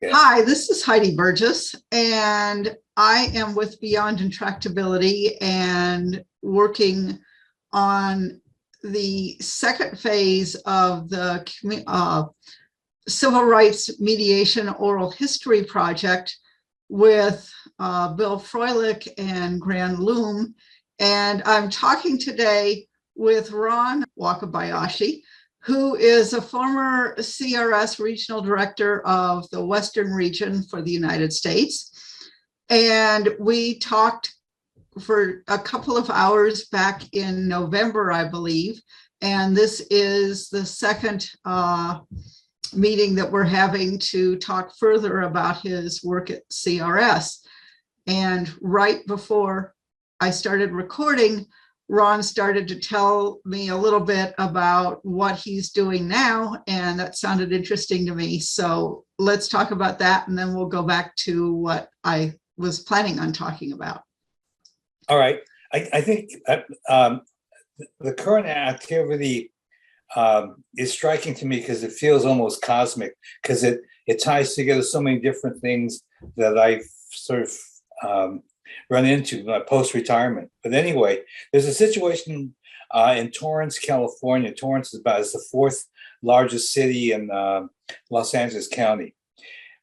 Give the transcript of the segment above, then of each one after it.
Yeah. Hi, this is Heidi Burgess, and I am with Beyond Intractability and working on the second phase of the Civil Rights Mediation Oral History Project with Bill Froelich and Gran Loom. And I'm talking today with Ron Wakabayashi, who is a former CRS regional director of the Western region for the United States. And we talked for a couple of hours back in November, I believe. And this is the second meeting that we're having to talk further about his work at CRS. And right before I started recording, Ron started to tell me a little bit about what he's doing now, and that sounded interesting to me. So let's talk about that, and then we'll go back to what I was planning on talking about. All right. I think the current activity is striking to me because it feels almost cosmic, because it ties together so many different things that I've sort of run into post-retirement. But anyway, there's a situation in Torrance, California. Torrance is the fourth largest city in Los Angeles County.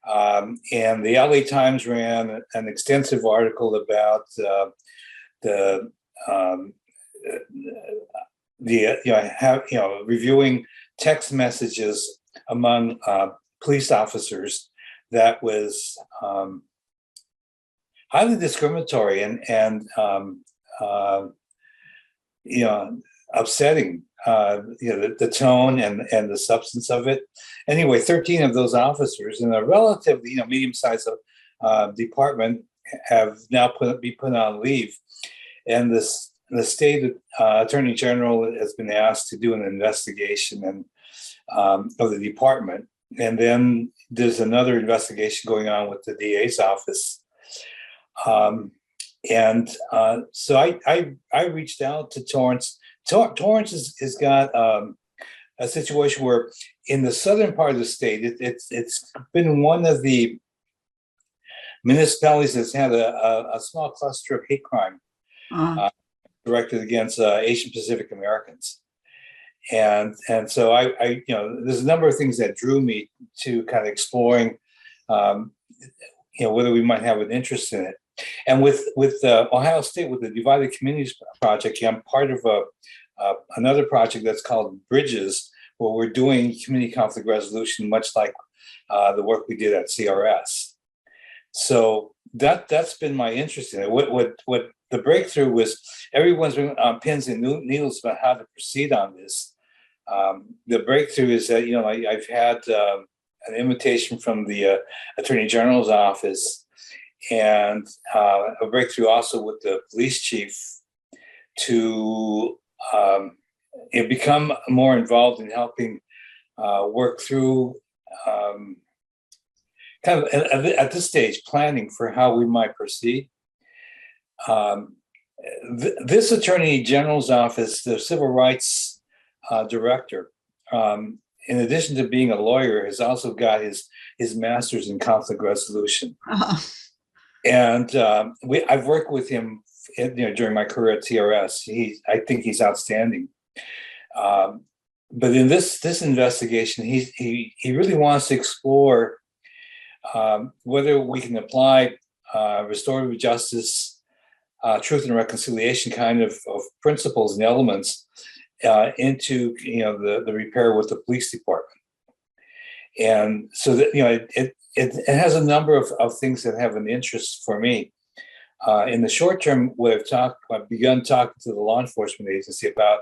And the LA Times ran an extensive article about reviewing text messages among police officers that was highly discriminatory and upsetting. The tone and the substance of it. Anyway, 13 of those officers in a relatively medium-sized department have now been put on leave, and the state attorney general has been asked to do an investigation of the department, and then there's another investigation going on with the DA's office. So I reached out to Torrance. Torrance has got a situation where in the southern part of the state, it's been one of the municipalities that's had a small cluster of hate crime directed against Asian Pacific Americans. And so I there's a number of things that drew me to kind of exploring whether we might have an interest in it. And with Ohio State, with the Divided Communities Project, I'm part of another project that's called Bridges, where we're doing community conflict resolution, much like the work we did at CRS. So that's been my interest in it. What the breakthrough was, everyone's been on pins and needles about how to proceed on this. The breakthrough is that I've had an invitation from the Attorney General's office, and a breakthrough also with the police chief to become more involved in helping work through kind of at this stage planning for how we might proceed. This Attorney General's office, the Civil Rights Director, in addition to being a lawyer, has also got his master's in conflict resolution. And I've worked with him, during my career at TRS. I think he's outstanding. But in this investigation, he really wants to explore whether we can apply restorative justice, truth and reconciliation kind of principles and elements into the repair with the police department. And so that it has a number of things that have an interest for me. In the short term, what I've begun talking to the law enforcement agency about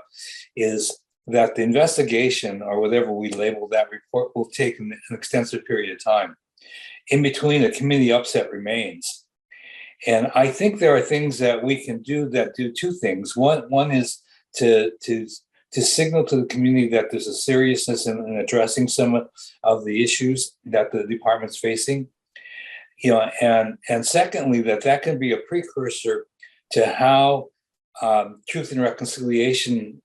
is that the investigation, or whatever we label that report, will take an extensive period of time. In between, a community upset remains. And I think there are things that we can do that do two things. One is to signal to the community that there's a seriousness in addressing some of the issues that the department's facing. And secondly, that can be a precursor to how truth and reconciliation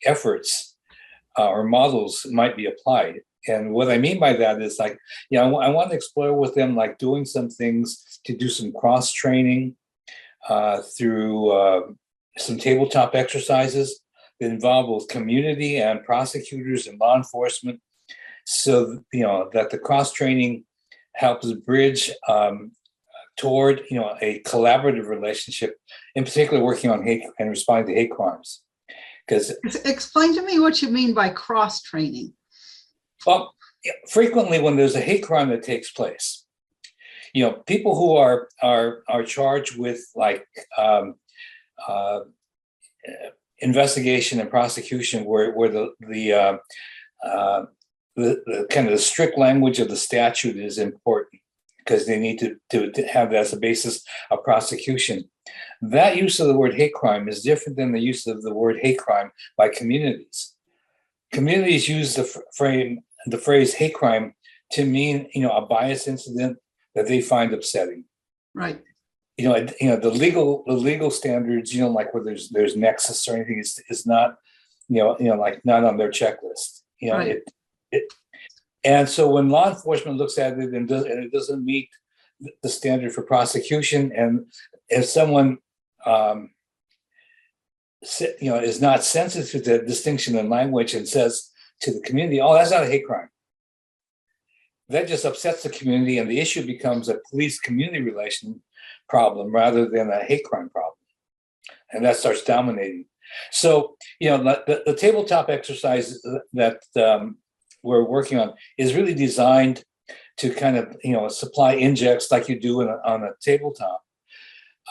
efforts or models might be applied. And what I mean by that is like, I want to explore with them, like doing some things to do some cross training through some tabletop exercises that involve both community and prosecutors and law enforcement. So, that the cross training helps bridge toward, a collaborative relationship, in particular working on hate and responding to hate crimes. Because explain to me what you mean by cross training. Well, frequently when there's a hate crime that takes place, people who are charged with like investigation and prosecution, where the kind of the strict language of the statute is important, because they need to have that as a basis of prosecution. That use of the word hate crime is different than the use of the word hate crime by communities. Communities use the phrase hate crime to mean, a bias incident that they find upsetting. Right. The legal standards, like where there's nexus or anything is not, like not on their checklist. Right. And so when law enforcement looks at it and it doesn't meet the standard for prosecution, and if someone is not sensitive to the distinction in language and says to the community, "Oh, that's not a hate crime," that just upsets the community, and the issue becomes a police-community relation problem rather than a hate crime problem, and that starts dominating. So, the tabletop exercise that we're working on is really designed to kind of, supply injects like you do on a tabletop.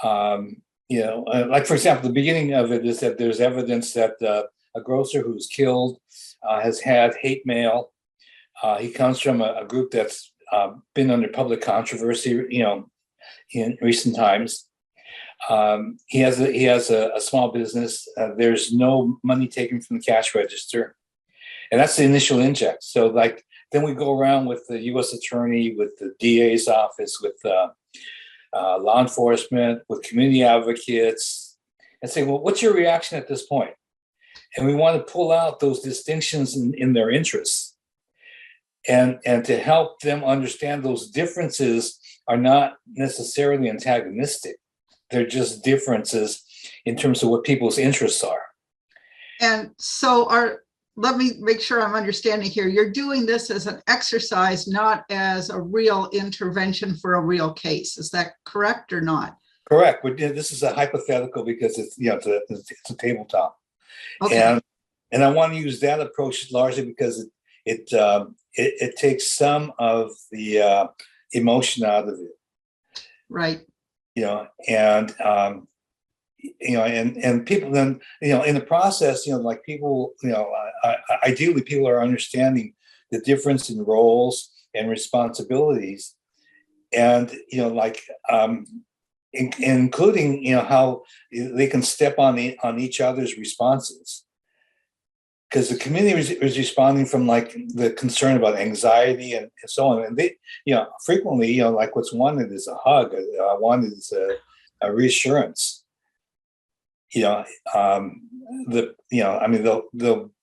Like for example, the beginning of it is that there's evidence that a grocer who's killed has had hate mail. He comes from a group that's been under public controversy, in recent times. He has a small business. There's no money taken from the cash register, and that's the initial inject. So like then we go around with the U.S. attorney, with the DA's office, with law enforcement, with community advocates, and say, well, what's your reaction at this point? And we want to pull out those distinctions in their interests, and to help them understand those differences are not necessarily antagonistic. They're just differences in terms of what people's interests are. And so let me make sure I'm understanding here. You're doing this as an exercise, not as a real intervention for a real case. Is that correct or not? Correct. This is a hypothetical because it's it's a tabletop. Okay. And I want to use that approach largely because it takes some of the emotion out of it. Right. And people then, in the process, like people, ideally people are understanding the difference in roles and responsibilities, and, including, how they can step on each other's responses. Because the community is responding from like the concern about anxiety and so on. And they, frequently, like what's wanted is a hug, wanted is a reassurance. There'll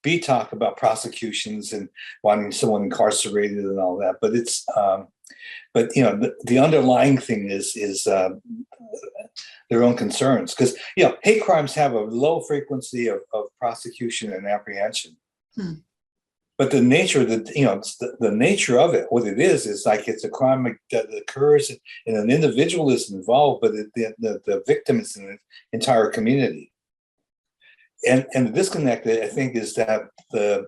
be talk about prosecutions and wanting someone incarcerated and all that, but it's the underlying thing is their own concerns, because hate crimes have a low frequency of prosecution and apprehension. But the nature of the nature of it, what it is like it's a crime that occurs and an individual is involved, but the victim is an entire community. And the disconnect, I think, is that the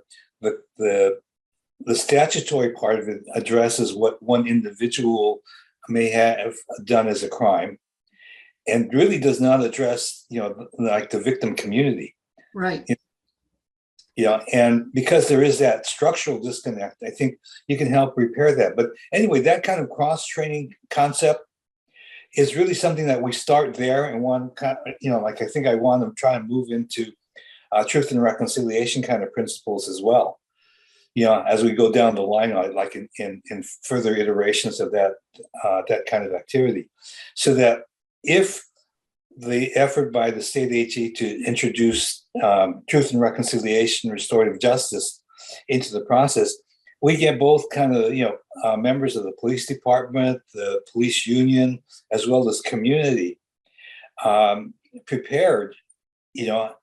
statutory part of it addresses what one individual may have done as a crime, and really does not address, like the victim community. Right. And because there is that structural disconnect, I think you can help repair that. But anyway, that kind of cross-training concept is really something that we start there, and I think I want to try and move into truth and reconciliation kind of principles as well. As we go down the line, like in further iterations of that kind of activity, so that if the effort by the state AG to introduce truth and reconciliation, restorative justice into the process we get both kind of, members of the police department, the police union, as well as community prepared, to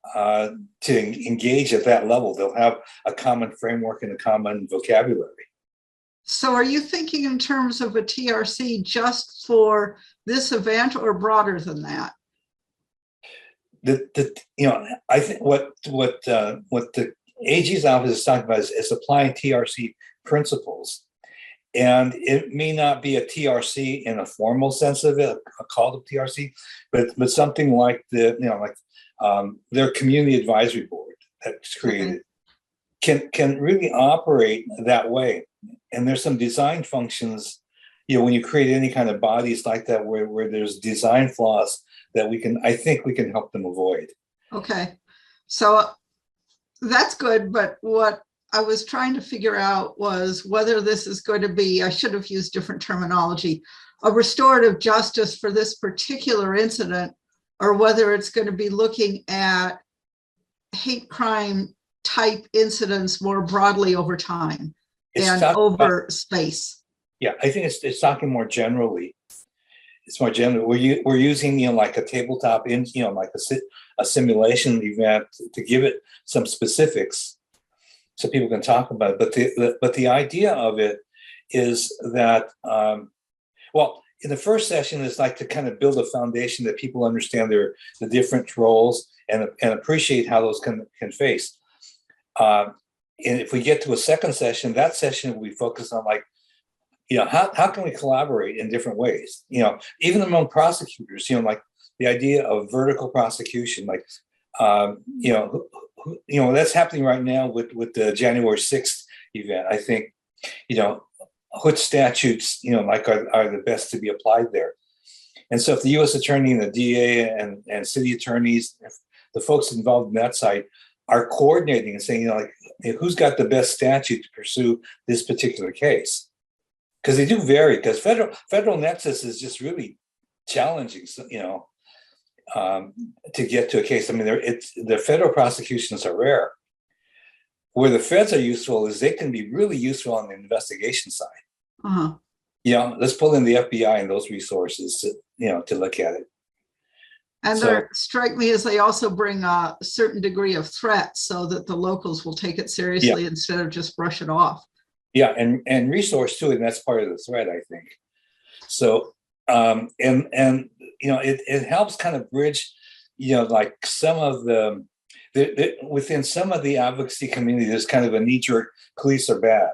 engage at that level. They'll have a common framework and a common vocabulary. So are you thinking in terms of a TRC just for this event or broader than that? I think what the AG's office is talking about is applying TRC principles. And it may not be a TRC in a formal sense of it, a call to TRC, but something like their community advisory board that's created can really operate that way. And there's some design functions, when you create any kind of bodies like that, where there's design flaws that I think we can help them avoid. Okay, so that's good. But what I was trying to figure out was whether this is going to be, I should have used different terminology, a restorative justice for this particular incident, or whether it's going to be looking at hate crime type incidents more broadly over time and over space. Yeah, I think it's talking more generally. It's more general. We're using, like a tabletop like a simulation event to give it some specifics so people can talk about it. But the idea of it is that, in the first session, it's like to kind of build a foundation that people understand the different roles and appreciate how those can face. And if we get to a second session, that session we focus on how can we collaborate in different ways? Even among prosecutors, like the idea of vertical prosecution, that's happening right now with the January 6th event. I think, which statutes, are the best to be applied there. And so if the U.S. attorney and the DA and city attorneys, if the folks involved in that side are coordinating and saying, who's got the best statute to pursue this particular case? Because they do vary, because federal nexus is just really challenging, to get to a case. I mean, the federal prosecutions are rare. Where the feds are useful is they can be really useful on the investigation side. Uh-huh. Let's pull in the FBI and those resources to look at it. And they strike me as they also bring a certain degree of threat so that the locals will take it seriously instead of just brush it off. Yeah, and resource too, and that's part of the threat, I think. So, it helps kind of bridge, some of within some of the advocacy community, there's kind of a knee-jerk police are bad.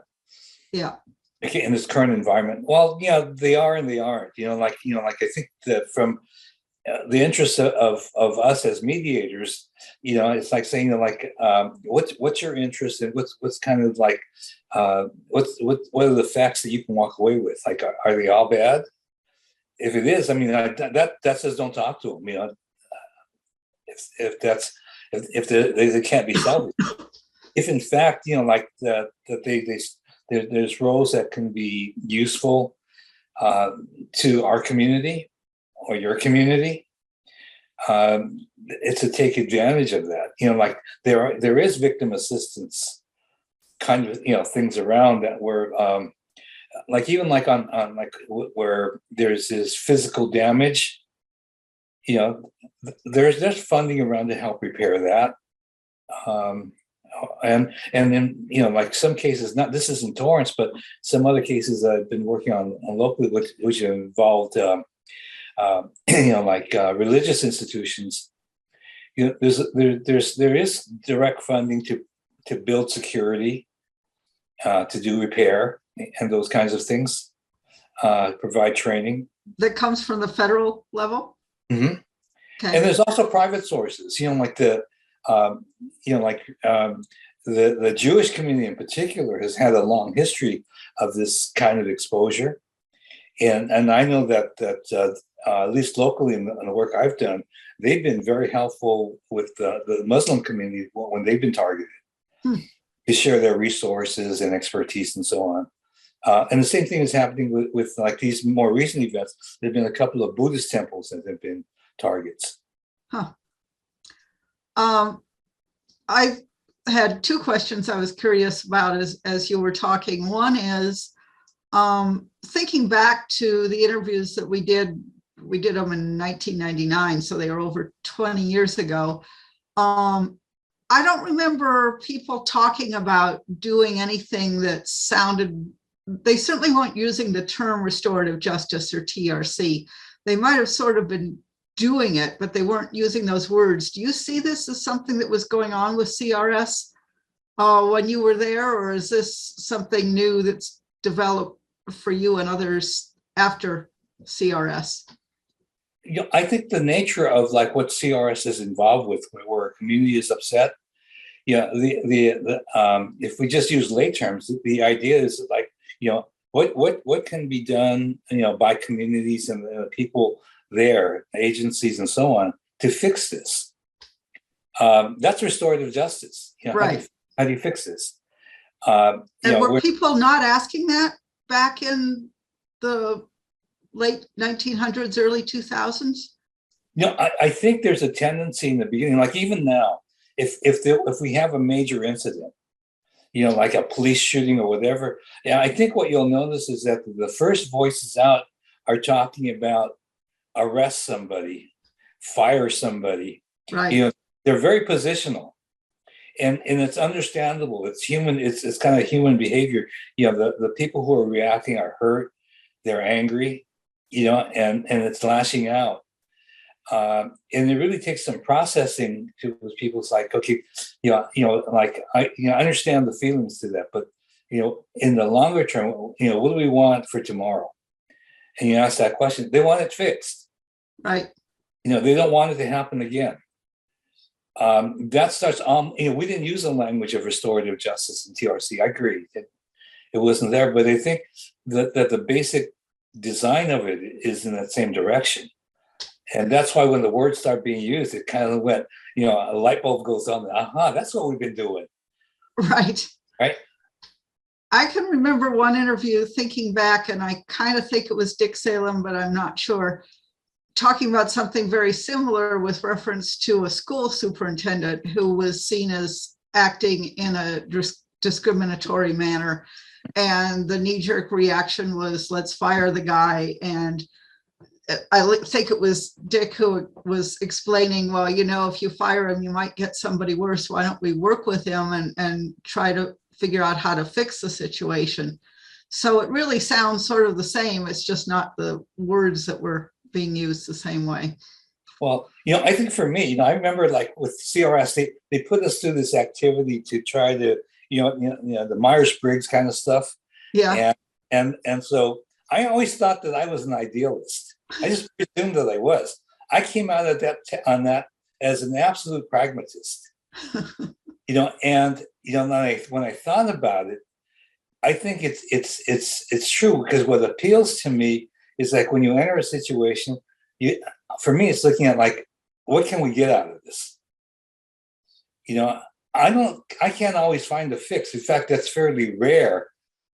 Yeah. In this current environment. Well, they are and they aren't. I think that from the interest of us as mediators, it's like saying what's your interest and what's kind of what are the facts that you can walk away with? Are they all bad? If it is, I mean, that says don't talk to them. If they can't be salvaged. If in fact, there's roles that can be useful to our community or your community, it's to take advantage of that. There is victim assistance kind of things around that were where there's this physical damage. There's funding around to help repair that. And then some cases, this isn't Torrance, but some other cases I've been working on locally, which have involved religious institutions. There is direct funding to build security, to do repair and those kinds of things, provide training that comes from the federal level. Mm-hmm. Okay. And there's also private sources, the Jewish community in particular has had a long history of this kind of exposure. And I know that at least locally in the work I've done, they've been very helpful with the Muslim community when they've been targeted to share their resources and expertise and so on. And the same thing is happening with these more recent events. There have been a couple of Buddhist temples that have been targets. Huh. I had two questions I was curious about as you were talking. One is thinking back to the interviews that we did them in 1999, so they were over 20 years ago. I don't remember people talking about doing anything that sounded, they certainly weren't using the term restorative justice or TRC. They might have sort of been doing it, but they weren't using those words. Do you see this as something that was going on with CRS when you were there, or is this something new that's developed for you and others after CRS? I think the nature of like what CRS is involved with, where a community is upset, if we just use lay terms, the idea is like, what can be done, by communities and the people there, agencies and so on, to fix this. That's restorative justice. Right. How do you fix this? And were people not asking that back in the late 1900s, early 2000s? I think there's a tendency in the beginning, like even now, if we have a major incident, like a police shooting or whatever, I think what you'll notice is that the first voices out are talking about arrest somebody, fire somebody. Right. They're very positional. And it's understandable. It's human. It's kind of human behavior. The people who are reacting are hurt. They're angry, and it's lashing out. And it really takes some processing to people's like, okay, like I understand the feelings to that, but in the longer term, what do we want for tomorrow? And you ask that question, they want it fixed. Right. They don't want it to happen again. That starts we didn't use the language of restorative justice in TRC. I agree. It wasn't there, but I think that the basic design of it is in that same direction. And that's why when the words start being used, it kind of went, a light bulb goes on. That's what we've been doing. Right. Right. I can remember one interview thinking back, and I kind of think it was Dick Salem, but I'm not sure, talking about something very similar with reference to a school superintendent who was seen as acting in a discriminatory manner. And the knee-jerk reaction was, let's fire the guy. And I think it was Dick who was explaining, well, if you fire him, you might get somebody worse. Why don't we work with him and try to figure out how to fix the situation? So it really sounds sort of the same. It's just not the words that were being used the same way. Well, I think for me, I remember like with CRS, they put us through this activity to try to, the Myers-Briggs kind of stuff. Yeah. And so I always thought that I was an idealist. I just presumed that I was. I came out of that as an absolute pragmatist. And when I thought about it, I think it's true, because what appeals to me is like when you enter a situation, for me, it's looking at like, what can we get out of this? I can't always find a fix. In fact, that's fairly rare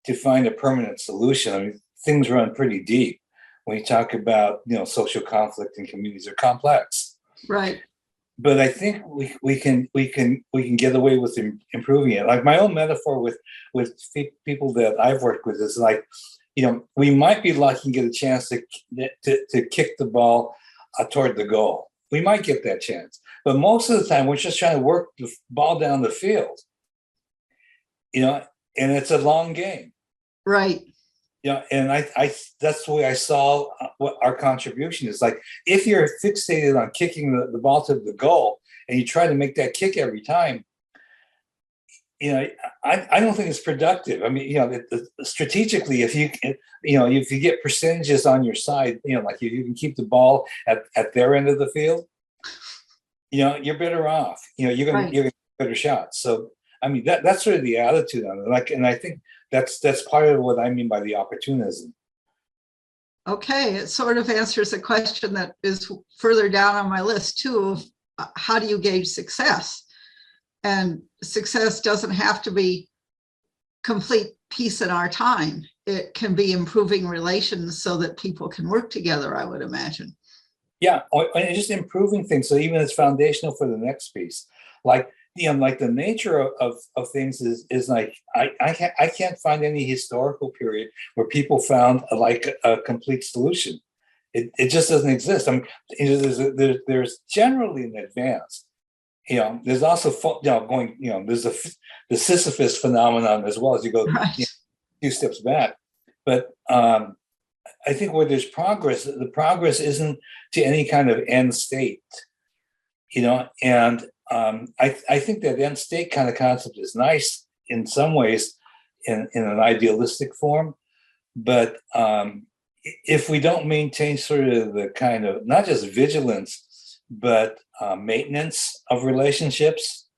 to find a permanent solution. I mean, things run pretty deep. When you talk about, social conflict in communities are complex. Right. But I think we can get away with improving it. Like my own metaphor with people that I've worked with is like, we might be lucky and get a chance to kick the ball toward the goal. We might get that chance, but most of the time we're just trying to work the ball down the field. And it's a long game. Right. And I that's the way I saw what our contribution is. Like, if you're fixated on kicking the ball to the goal and you try to make that kick every time, I don't think it's productive. I mean, strategically, if you get percentages on your side, like if you can keep the ball at their end of the field, you're better off. You're going to get better shots. So, I mean, that's sort of the attitude on it. Like, and I think that's part of what I mean by the opportunism. Okay, it sort of answers a question that is further down on my list too, of how do you gauge success? And success doesn't have to be complete peace in our time. It can be improving relations so that people can work together, I would imagine. Yeah, and just improving things. So even it's foundational for the next piece. Like, like the nature of things is like I can't find any historical period where people found like a complete solution. It just doesn't exist. I mean, there's generally an advance. There's also going. There's the Sisyphus phenomenon as well as you go Right. a few steps back. But I think where there's progress, the progress isn't to any kind of end state. And I think that end state kind of concept is nice in some ways in an idealistic form, but if we don't maintain sort of the kind of not just vigilance, but maintenance of relationships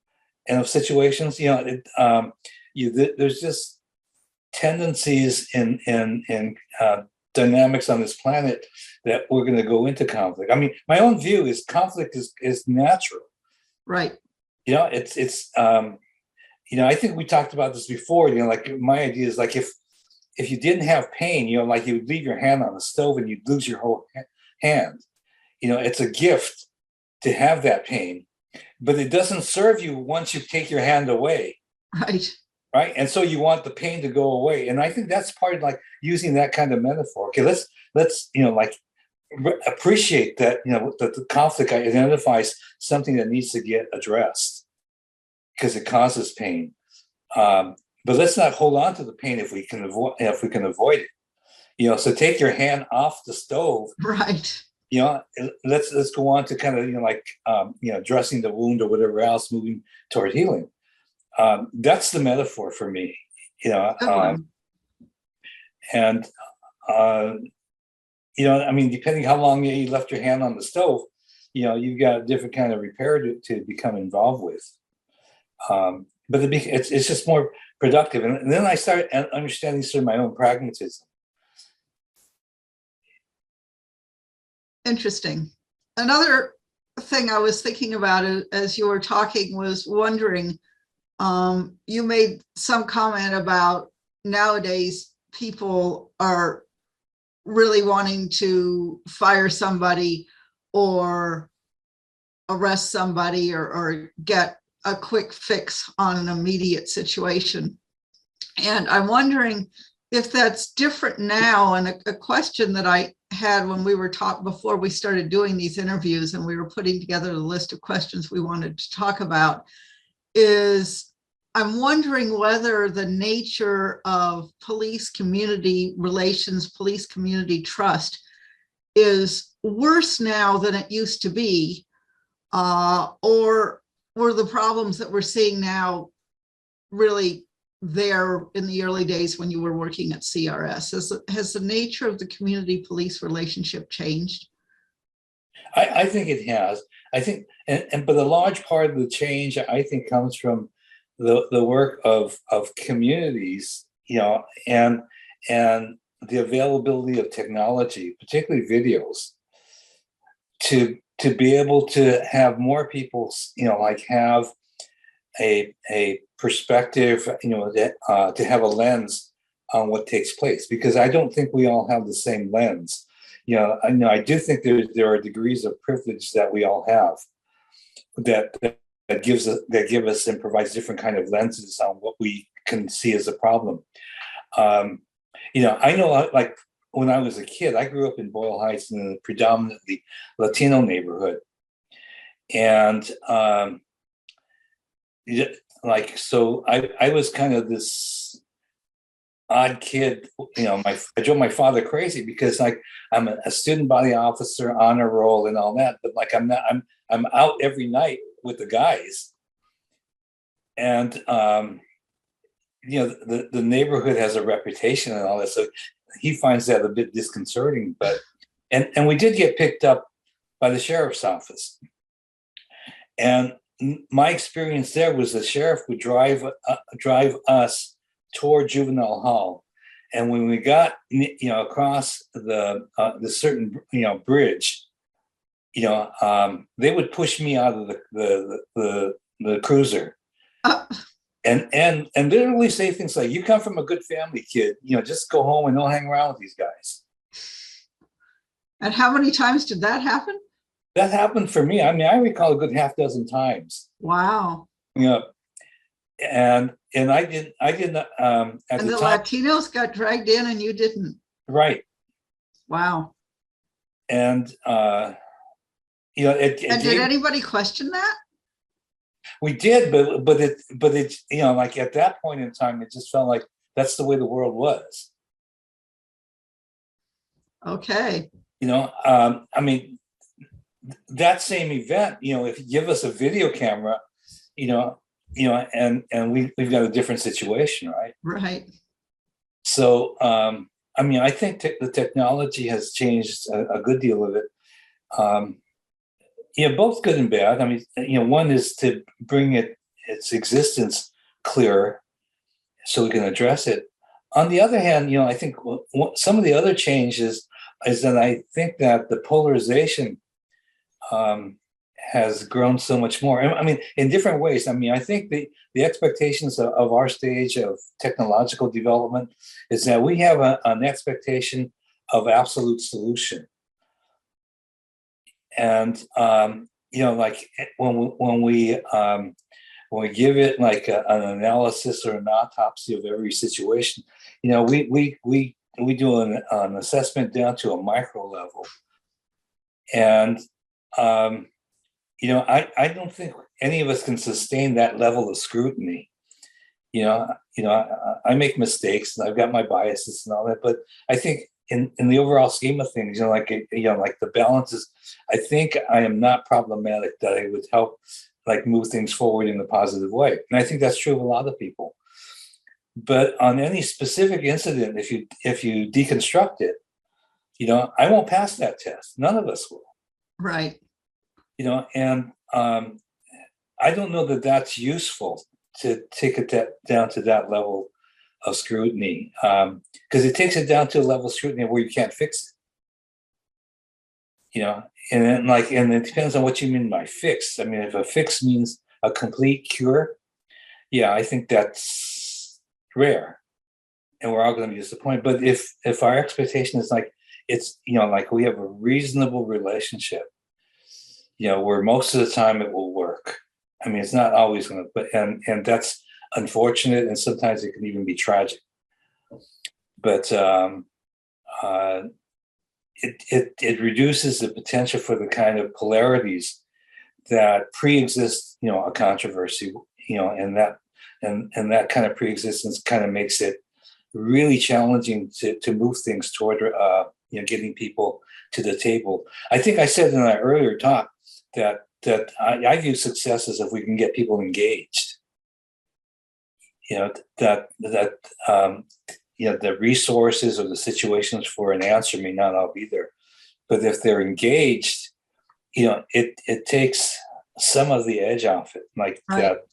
and of situations, there's just tendencies in dynamics on this planet that we're going to go into conflict. I mean, my own view is conflict is natural. Right. I think we talked about this before. Like my idea is like if you didn't have pain, like you would leave your hand on the stove and you'd lose your whole hand. It's a gift to have that pain, but it doesn't serve you once you take your hand away. Right. Right. And so you want the pain to go away. And I think that's part of like using that kind of metaphor. Okay, let's appreciate that, that the conflict identifies something that needs to get addressed because it causes pain. But let's not hold on to the pain if we can avoid it. So take your hand off the stove. Right. Let's go on to kind of, dressing the wound or whatever else, moving toward healing. That's the metaphor for me, and I mean, depending how long you left your hand on the stove, you've got a different kind of repair to become involved with. But it's just more productive, and then I started understanding sort of my own pragmatism. Interesting. Another thing I was thinking about as you were talking was wondering. You made some comment about nowadays people are really wanting to fire somebody or arrest somebody or get a quick fix on an immediate situation. And I'm wondering if that's different now. And a question that I had when we were before we started doing these interviews and we were putting together the list of questions we wanted to talk about is I'm wondering whether the nature of police community relations, police community trust is worse now than it used to be, or were the problems that we're seeing now really there in the early days when you were working at CRS? Has the nature of the community police relationship changed? I think it has. I think, but a large part of the change, I think, comes from the work of communities, and the availability of technology, particularly videos, to be able to have more people, have a perspective, to have a lens on what takes place, because I don't think we all have the same lens. I do think there are degrees of privilege that we all have that give us and provides different kind of lenses on what we can see as a problem. I know, like when I was a kid, I grew up in Boyle Heights in a predominantly Latino neighborhood, and so I was kind of this odd kid. I drove my father crazy because I'm a student body officer, honor roll, and all that, but I'm out every night with the guys, and the neighborhood has a reputation and all that, so he finds that a bit disconcerting. But and we did get picked up by the sheriff's office, and my experience there was the sheriff would drive us toward juvenile hall, and when we got across the certain bridge, they would push me out of the cruiser, and literally say things like, "You come from a good family, kid. Just go home and don't hang around with these guys." And how many times did that happen? That happened for me. I mean, I recall a good half dozen times. Wow. up. And I didn't at And the the time, Latinos got dragged in and you didn't. right. Wow. And it And did gave, anybody question that? we did, but it like at that point in time, it just felt like that's the way the world was. Okay. I mean, that same event, if you give us a video camera, and we've got a different situation, right? Right. So, I mean, I think the technology has changed a good deal of it. Both good and bad. I mean, one is to bring its existence clearer so we can address it. On the other hand, I think some of the other changes is that I think that the polarization has grown so much more. I mean, in different ways. I mean, I think the expectations of our stage of technological development is that we have an expectation of absolute solution. And like when we give it like an analysis or an autopsy of every situation, we do an assessment down to a micro level. And I don't think any of us can sustain that level of scrutiny. I make mistakes and I've got my biases and all that, but I think in the overall scheme of things, like the balances, I think I am not problematic, that I would help like move things forward in a positive way. And I think that's true of a lot of people. But on any specific incident, if you deconstruct it, I won't pass that test. None of us will. Right. And I don't know that that's useful to take it down to that level of scrutiny, because it takes it down to a level of scrutiny where you can't fix it. And then and it depends on what you mean by fix. I mean, if a fix means a complete cure, yeah, I think that's rare, and we're all going to be disappointed. But if our expectation is like it's like we have a reasonable relationship, where most of the time it will work. I mean, it's not always going to, but and that's unfortunate, and sometimes it can even be tragic. But it reduces the potential for the kind of polarities that pre-exist, a controversy, and that kind of pre-existence kind of makes it really challenging to move things toward, getting people to the table. I think I said in our earlier talk that I view success as if we can get people engaged. The resources or the situations for an answer may not all be there, but if they're engaged, it takes some of the edge off it. Like right. That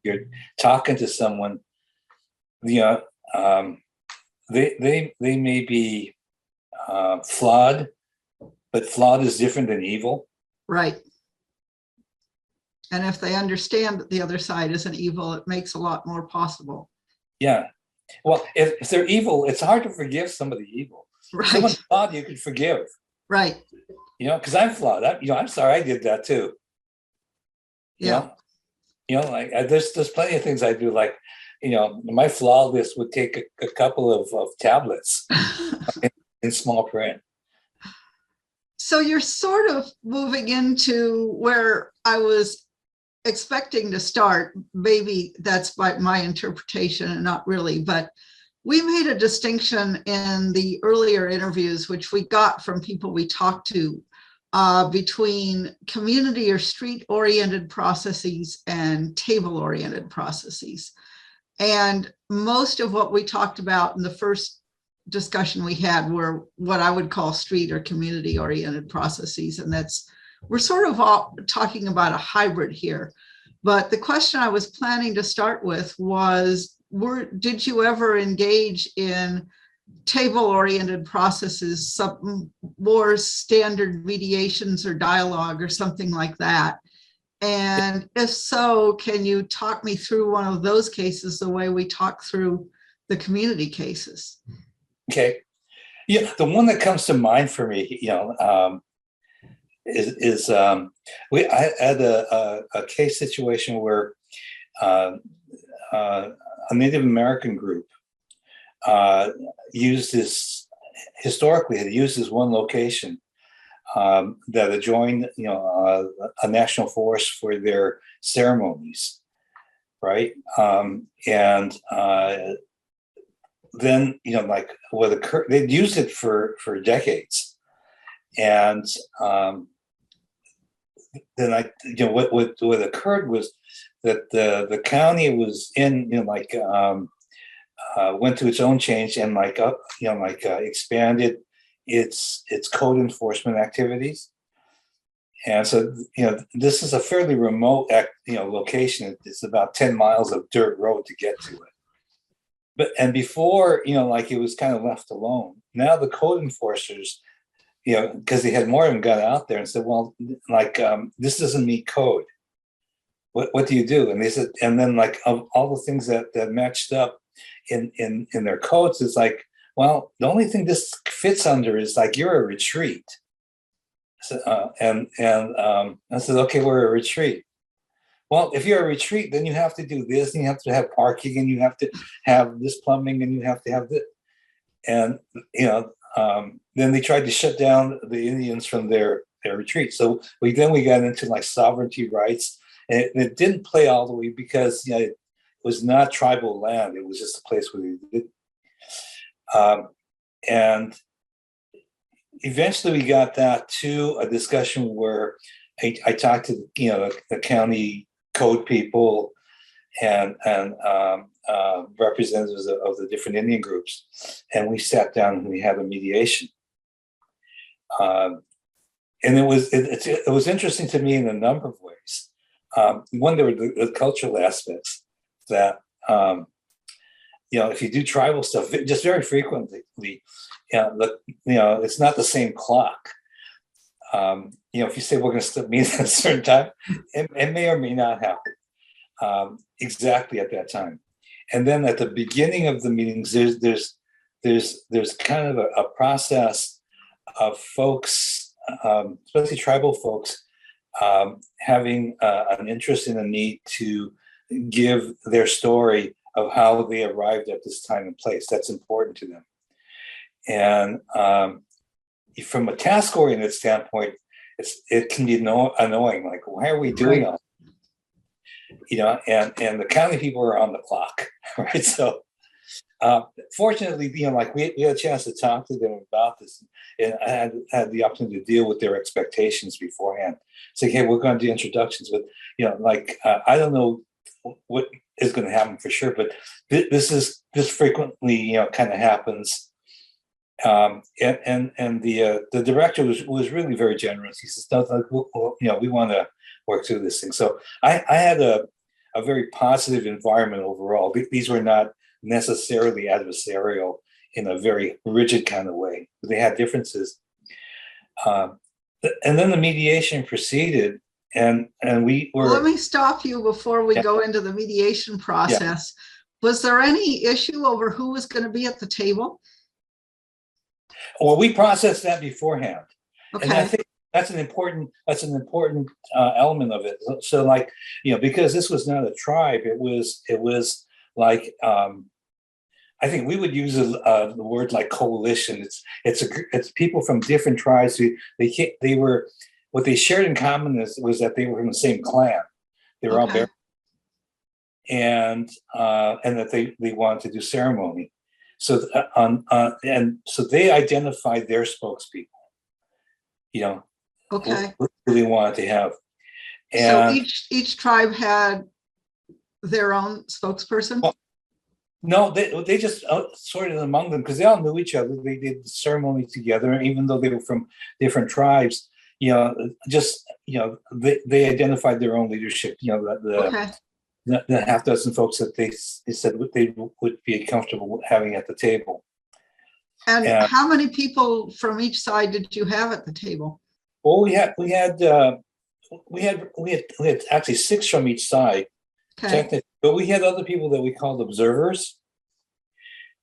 you're talking to someone, they may be flawed, but flawed is different than evil. Right. And if they understand that the other side isn't evil, it makes a lot more possible. Yeah. Well, if they're evil, it's hard to forgive somebody evil. Right. Someone's flawed, you can forgive. Right. Because I'm flawed. I'm sorry I did that too. Yeah. Like there's plenty of things I do. Like, my flaw list would take a couple of tablets in small print. So you're sort of moving into where I was expecting to start. Maybe that's by my interpretation and not really, but we made a distinction in the earlier interviews, which we got from people we talked to, between community or street-oriented processes and table-oriented processes. And most of what we talked about in the first discussion we had were what I would call street or community-oriented processes. And we're sort of all talking about a hybrid here. But the question I was planning to start with was, did you ever engage in table-oriented processes, some more standard mediations or dialogue or something like that? And if so, can you talk me through one of those cases the way we talk through the community cases? Okay. Yeah, the one that comes to mind for me, I had a case situation where uh, a Native American group used this historically. Had used this one location that adjoined, a national forest for their ceremonies, right? And then, like what occurred, they'd used it for decades, and then what occurred was that the county was in, went to its own change and expanded its code enforcement activities. And so, this is a fairly remote location. It's about 10 miles of dirt road to get to it. And before, it was kind of left alone. Now the code enforcers, because they had more of them, got out there and said, well, this doesn't meet code. What do you do? And they said, and then of all the things that matched up in their codes, it's like, well, the only thing this fits under is you're a retreat. So, and I said, okay, we're a retreat. Well, if you're a retreat, then you have to do this, and you have to have parking, and you have to have this plumbing, and you have to have this. And then they tried to shut down the Indians from their retreat. So we got into sovereignty rights, and it didn't play all the way because it was not tribal land. It was just a place where they did. And eventually we got that to a discussion where I talked to the county code people and representatives of the different Indian groups, and we sat down and we had a mediation. And it was interesting to me in a number of ways. One, there were the cultural aspects that if you do tribal stuff just very frequently, it's not the same clock. If you say we're going to meet at a certain time, it may or may not happen exactly at that time. And then at the beginning of the meetings, there's kind of a process of folks, especially tribal folks, having an interest and a need to give their story of how they arrived at this time and place. That's important to them. And from a task-oriented standpoint, it can be annoying. Why are we doing all? And the county people are on the clock, right? So, fortunately, we had a chance to talk to them about this, and I had the opportunity to deal with their expectations beforehand. Say, hey, we're going to do introductions, but I don't know what is going to happen for sure, but this frequently kind of happens. And the director was really very generous. He says, we want to work through this thing. So I had a very positive environment overall. These were not necessarily adversarial in a very rigid kind of way. They had differences. And then the mediation proceeded, and we were. Let me stop you before we go into the mediation process. Yeah. Was there any issue over who was going to be at the table? Well, we processed that beforehand, okay. And I think that's an important element of it. So, because this was not a tribe, it was I think we would use the word coalition. It's people from different tribes who they were what they shared in common was that they were from the same clan. They were all Bear, and that they wanted to do ceremony. So and so they identified their spokespeople, who they wanted to have. And so each tribe had their own spokesperson? Well, no, they just sorted among them because they all knew each other. They did the ceremony together, even though they were from different tribes. They identified their own leadership. The half dozen folks that they said they would be comfortable having at the table. And how many people from each side did you have at the table? Well, we had actually 6 from each side, technically, but we had other people that we called observers.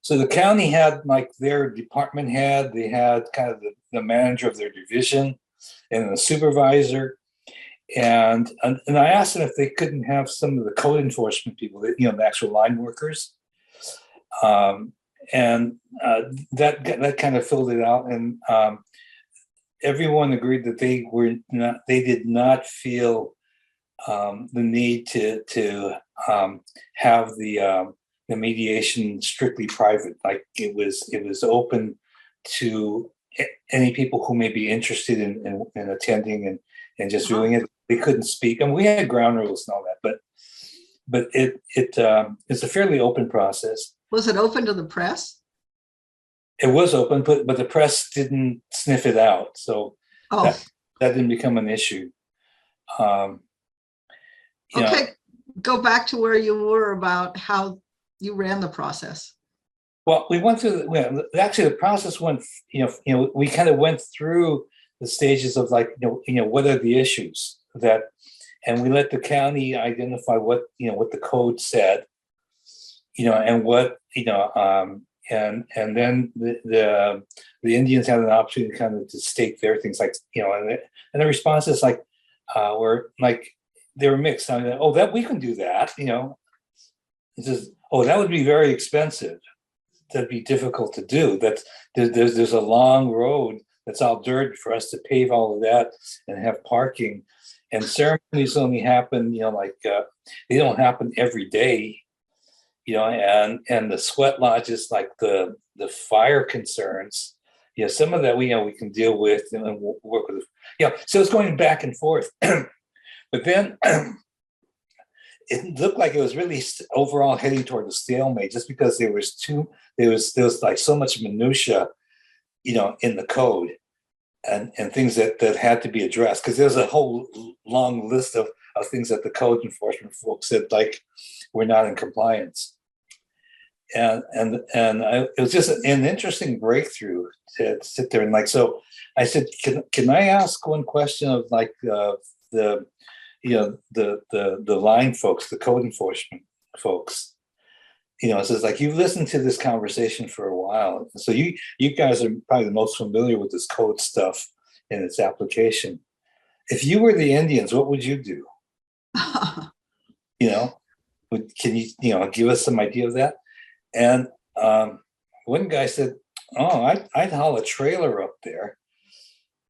So the county had their department head, they had kind of the manager of their division and the supervisor. And I asked them if they couldn't have some of the code enforcement people, the actual line workers. And that kind of filled it out. And everyone agreed that they did not feel the need to have the mediation strictly private. Like it was open to any people who may be interested in attending and just viewing it. They couldn't speak, and we had ground rules and all that, but it's a fairly open process. Was it open to the press? It was open, but the press didn't sniff it out, so that didn't become an issue. Okay, go back to where you were about how you ran the process. Well, we went through. Actually, the process went. We kind of went through the stages of like, what are the issues that, and we let the county identify what the code said, and what and then the Indians had an opportunity kind of to state their things, like and the responses were like they were mixed. I mean, that we can do that, It's just, that would be very expensive. That'd be difficult to do. There's a long road that's all dirt for us to pave all of that and have parking. And ceremonies only happen, they don't happen every day, and the sweat lodges, like the fire concerns, some of that we can deal with and we'll work with. So it's going back and forth. But then it looked like it was really overall heading toward the stalemate, just because there was like so much minutia, in the code and things that had to be addressed, because there's a whole long list of things that the code enforcement folks said, like, we're not in compliance. And it was just an interesting breakthrough to sit there and so I said, can I ask one question of the line folks, the code enforcement folks? It says, like, you've listened to this conversation for a while, so you guys are probably the most familiar with this code stuff and its application. If you were the Indians, what would you do? Can you give us some idea of that? And one guy said, I'd haul a trailer up there,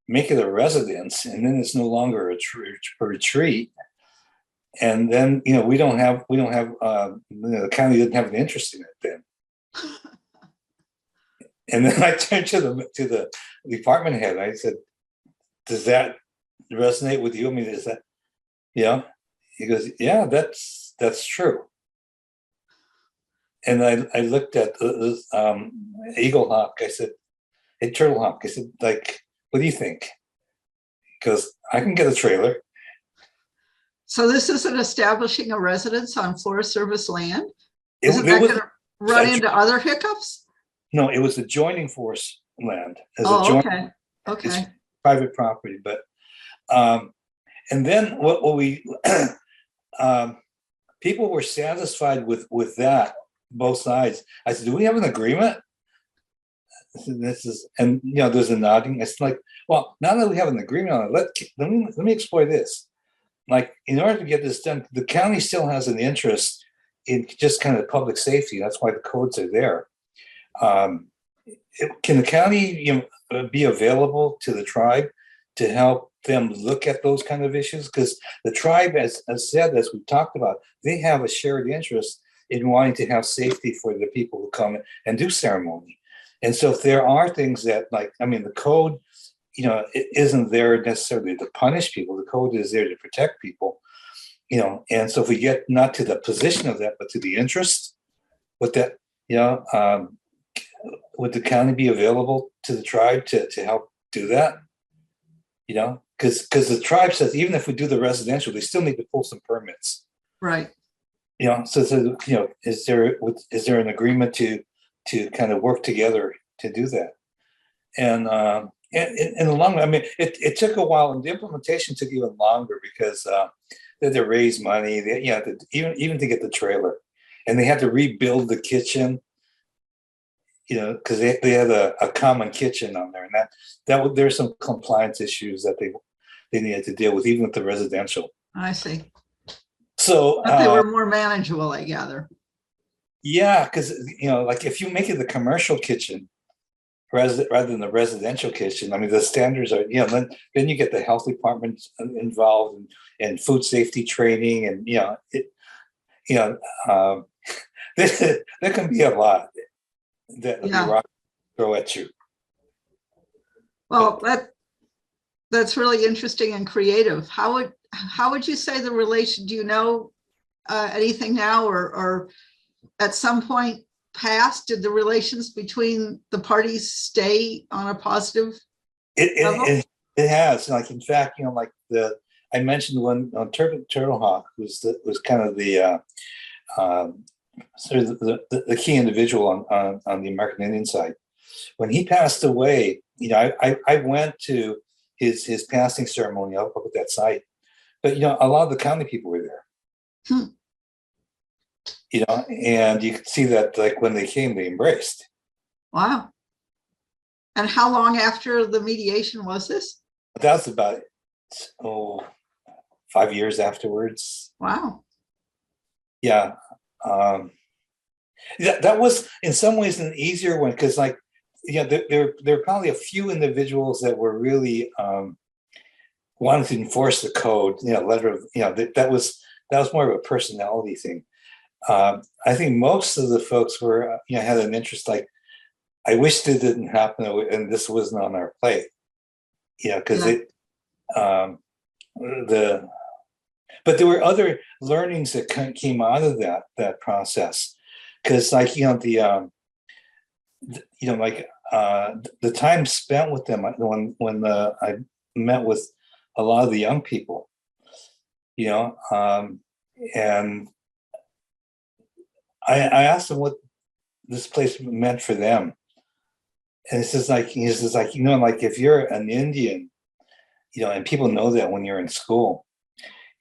make it a residence, and then it's no longer a retreat. And then we don't have the county didn't have an interest in it then. And then I turned to the department head. I said, "Does that resonate with you? I mean, is that?" He goes, "Yeah, that's true." And I looked at the Eagle Hawk. I said, "Hey, Turtle Hawk." I said, "Like, what do you think?" Because I can get a trailer. So this isn't establishing a residence on Forest Service land? Isn't that going to run into other hiccups? No, it was adjoining forest land. Okay. It's private property, but and then what we people were satisfied with that, both sides. I said, "Do we have an agreement?" This is, and there's a nodding. It's like, well, now that we have an agreement on it, let me explore this. Like, in order to get this done, the county still has an interest in just kind of public safety. That's why the codes are there. Can the county be available to the tribe to help them look at those kind of issues? Because the tribe, as said, as we talked about, they have a shared interest in wanting to have safety for the people who come and do ceremony. And so if there are things that, the code, it isn't there necessarily to punish people. The code is there to protect people, and so if we get not to the position of that, but to the interest, with that, would the county be available to the tribe to help do that? Because the tribe says, even if we do the residential, they still need to pull some permits. Right. So is there an agreement to kind of work together to do that? And in the long run, I mean, it took a while, and the implementation took even longer because they had to raise money. Even to get the trailer, and they had to rebuild the kitchen. Because they had a common kitchen on there, and that there's some compliance issues that they needed to deal with, even with the residential. I see. So But they were more manageable, I gather. yeah, because like if you make it the commercial kitchen rather than the residential kitchen, I mean the standards are, then you get the health department involved and food safety training, and there can be a lot that the Yeah. bureaucracy throw at you. Well, that's really interesting and creative. How would you say the relation? Do you know anything now, or at some point past, did the relations between the parties stay on a positive level? It has, like, in fact, like I mentioned when Turtlehawk was kind of the sort of the key individual on the American Indian side. When he passed away, I went to his passing ceremony up at that site, but a lot of the county people were there. And you could see that, like, when they came, they embraced. Wow. And how long after the mediation was this? That was about 5 years afterwards. Wow. Yeah. That was in some ways an easier one, because, like, there are probably a few individuals that were really wanted to enforce the code. Letter of that was more of a personality thing. I think most of the folks were had an interest, like, I wish it didn't happen and this wasn't on our plate. Because but there were other learnings that came out of that process, because, like, the time spent with them when I met with a lot of the young people, and I asked them what this place meant for them, and he says like if you're an Indian, and people know that when you're in school,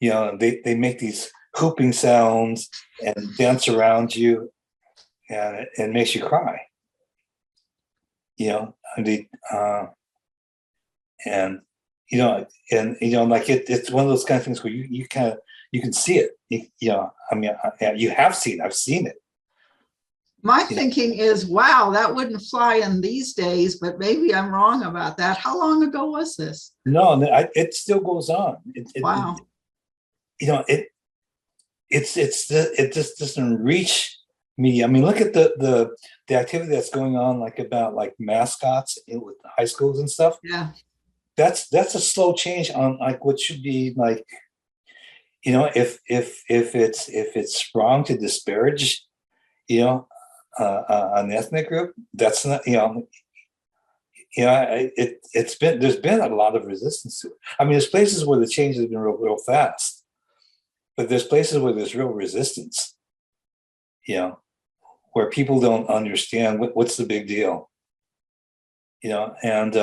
they make these whooping sounds and dance around you, and it makes you cry. Like it's one of those kind of things where you can see it. I've seen it. My thinking is, wow, that wouldn't fly in these days, but maybe I'm wrong about that. How long ago was this? No, it still goes on. Wow. It just doesn't reach me. I mean, look at the activity that's going on, like, about, like, mascots with high schools and stuff. Yeah. That's a slow change on, like, what should be, like, if it's wrong to disparage, an ethnic group, that's not, there's been a lot of resistance to it. I mean, there's places where the change has been real fast, but there's places where there's real resistance, where people don't understand what's the big deal, and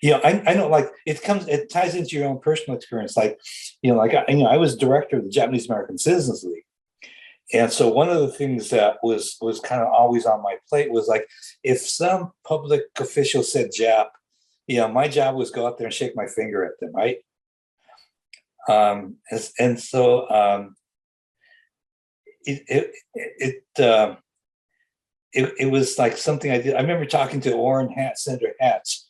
I know, like, it ties into your own personal experience. Like, I was director of the Japanese American Citizens League. And so one of the things that was kind of always on my plate was, like, if some public official said Jap, my job was go out there and shake my finger at them, right? It was like something I did. I remember talking to Senator Hatch,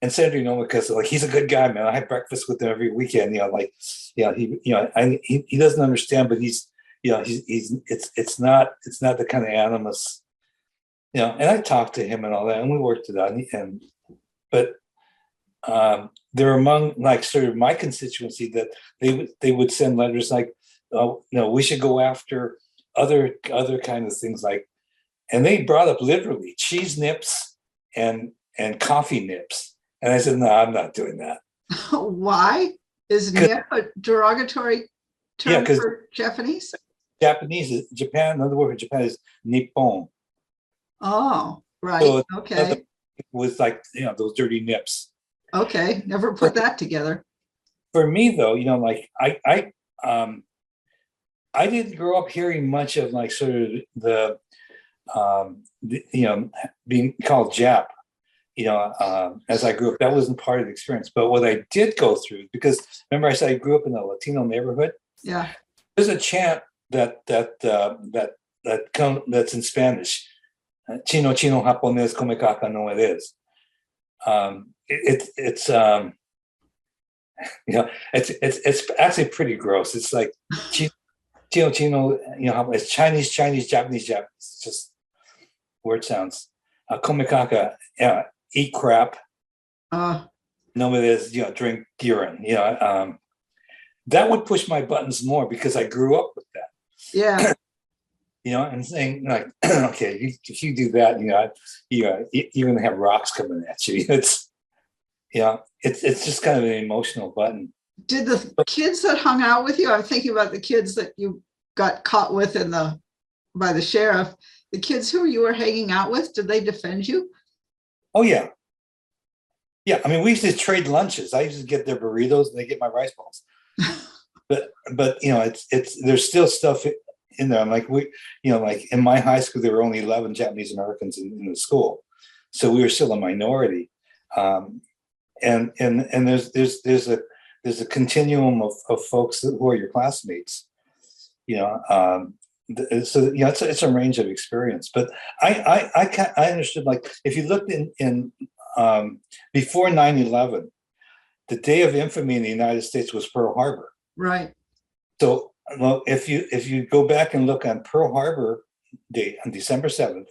and Senator because, like, he's a good guy, man. I have breakfast with him every weekend. He doesn't understand, but he's it's not the kind of animus, and I talked to him and all that, and we worked it out. But they're among, like, sort of my constituency that they would send letters like, we should go after other kind of things, like, and they brought up literally cheese nips and coffee nips, and I said, no, I'm not doing that. Why is nip a derogatory term for Japanese? Japan, another word for Japan is nippon. Oh, right. So okay. It was like, those dirty nips. Okay, never put that together. For me, though, like, I didn't grow up hearing much of, like, sort of the being called Jap. as I grew up, that wasn't part of the experience. But what I did go through, because remember I said I grew up in a Latino neighborhood. Yeah. There's a chant that's in Spanish. Chino chino japonés come caca no eres. It's it's actually pretty gross. It's like chino chino, it's Chinese, Japanese. It's just word sounds. Come caca, eat crap. No eres, drink urine. That would push my buttons more because I grew up with that. Yeah. And saying like, okay, if you do that, you're going to have rocks coming at you. It's just kind of an emotional button. Did the kids that hung out with you, I'm thinking about the kids that you got caught with by the sheriff, the kids who you were hanging out with, did they defend you? Oh yeah. Yeah. I mean, we used to trade lunches. I used to get their burritos and they get my rice balls. but it's there's still stuff in there. I'm like, like in my high school, there were only 11 Japanese Americans in the school. So we were still a minority. And there's a continuum of folks who are your classmates, so it's a range of experience. But I understood, like, if you looked in before 9/11, the day of infamy in the United States was Pearl Harbor. Right. So, well, if you go back and look on Pearl Harbor Day on December 7th,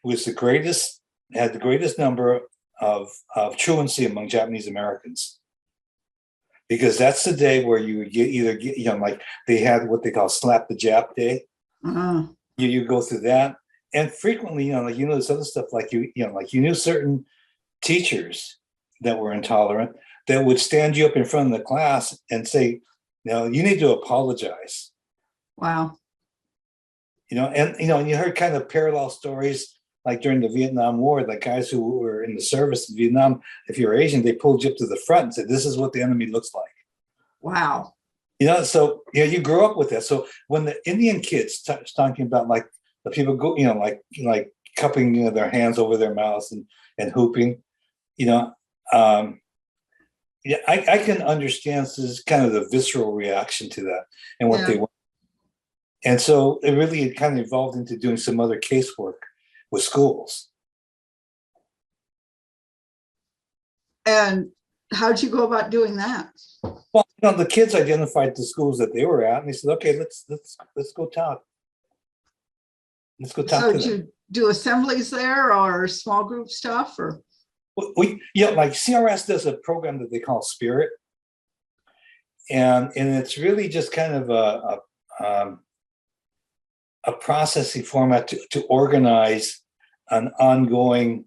was had the greatest number of truancy among Japanese Americans, because that's the day where you either get, like they had what they call slap the Jap day. Uh-huh. You go through that, and frequently, this other stuff, like you knew certain teachers that were intolerant that would stand you up in front of the class and say, "No, you need to apologize." Wow. And you heard kind of parallel stories, like during the Vietnam War, the guys who were in the service in Vietnam, if you're Asian, they pulled you up to the front and said, "This is what the enemy looks like." Wow. So you grew up with that. So when the Indian kids talking about, like, the people go, like cupping their hands over their mouths and hooping, I can understand this is kind of the visceral reaction to that and what they want. And so it kind of evolved into doing some other casework with schools. And how'd you go about doing that? Well, the kids identified the schools that they were at, and they said, "Okay, let's go talk. Let's go talk to them." So did you do assemblies there or small group stuff, or? Like CRS does a program that they call Spirit, and it's really just kind of a processing format to organize an ongoing,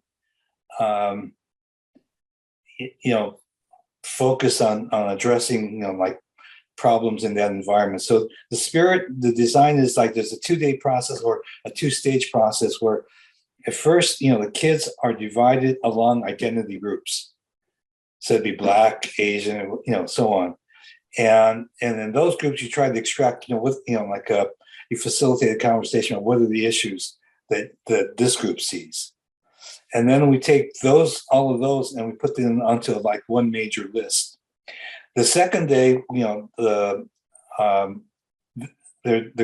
focus on addressing, like, problems in that environment. So the design is like there's a 2-day process or a 2-stage process where at first, the kids are divided along identity groups. So it'd be Black, Asian, so on. And in those groups, you try to extract, you facilitate a conversation on what are the issues that this group sees. And then we take all of those, and we put them onto like one major list. The second day, the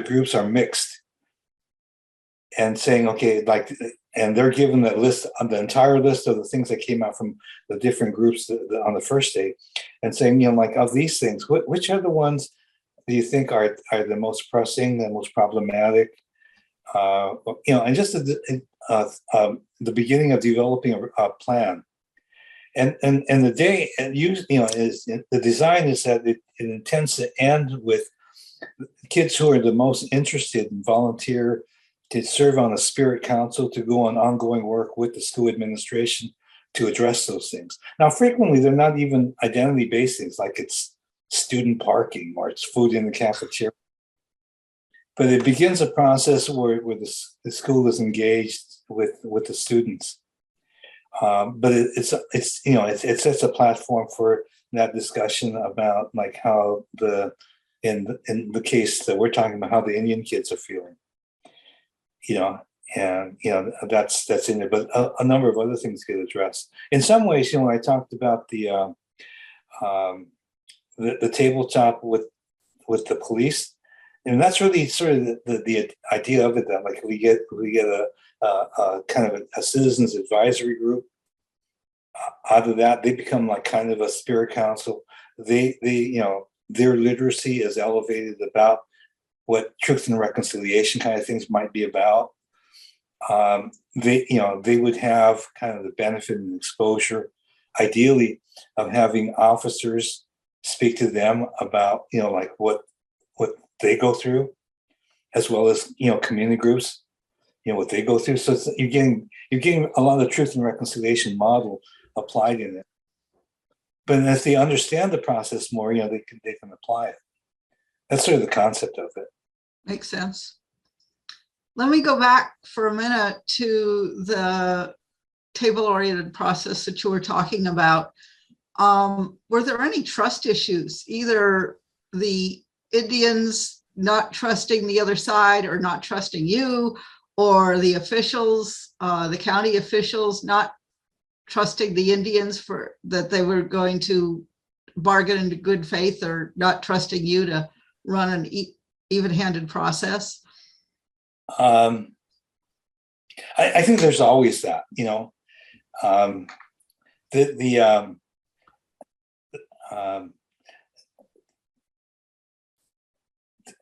groups are mixed and saying, okay, and they're given the list, the entire list of the things that came out from the different groups on the first day, and saying, of these things, which are the ones do you think are the most pressing, the most problematic? And just the beginning of developing a plan. And the day, is the design is that it intends to end with kids who are the most interested and volunteer to serve on a spirit council, to go on ongoing work with the school administration to address those things. Now, frequently, they're not even identity-based things, like it's student parking or it's food in the cafeteria. But it begins a process where the school is engaged with the students. But it sets a platform for that discussion about, like, how in the case that we're talking about, how the Indian kids are feeling, And that's in there, but a number of other things get addressed. In some ways, I talked about the tabletop with the police, and that's really sort of the idea of it. That like we get a kind of a citizens advisory group. Out of that, they become like kind of a spirit council. They their literacy is elevated about what truth and reconciliation kind of things might be about. They would have kind of the benefit and exposure, ideally, of having officers speak to them about like what they go through, as well as community groups, what they go through. So you're getting a lot of truth and reconciliation model applied in it. But as they understand the process more, they can apply it. That's sort of the concept of it. Makes sense. Let me go back for a minute to the table-oriented process that you were talking about. Were there any trust issues, either the Indians not trusting the other side or not trusting you, or the officials, the county officials not trusting the Indians for that they were going to bargain in good faith, or not trusting you to run an even-handed process? I think there's always that,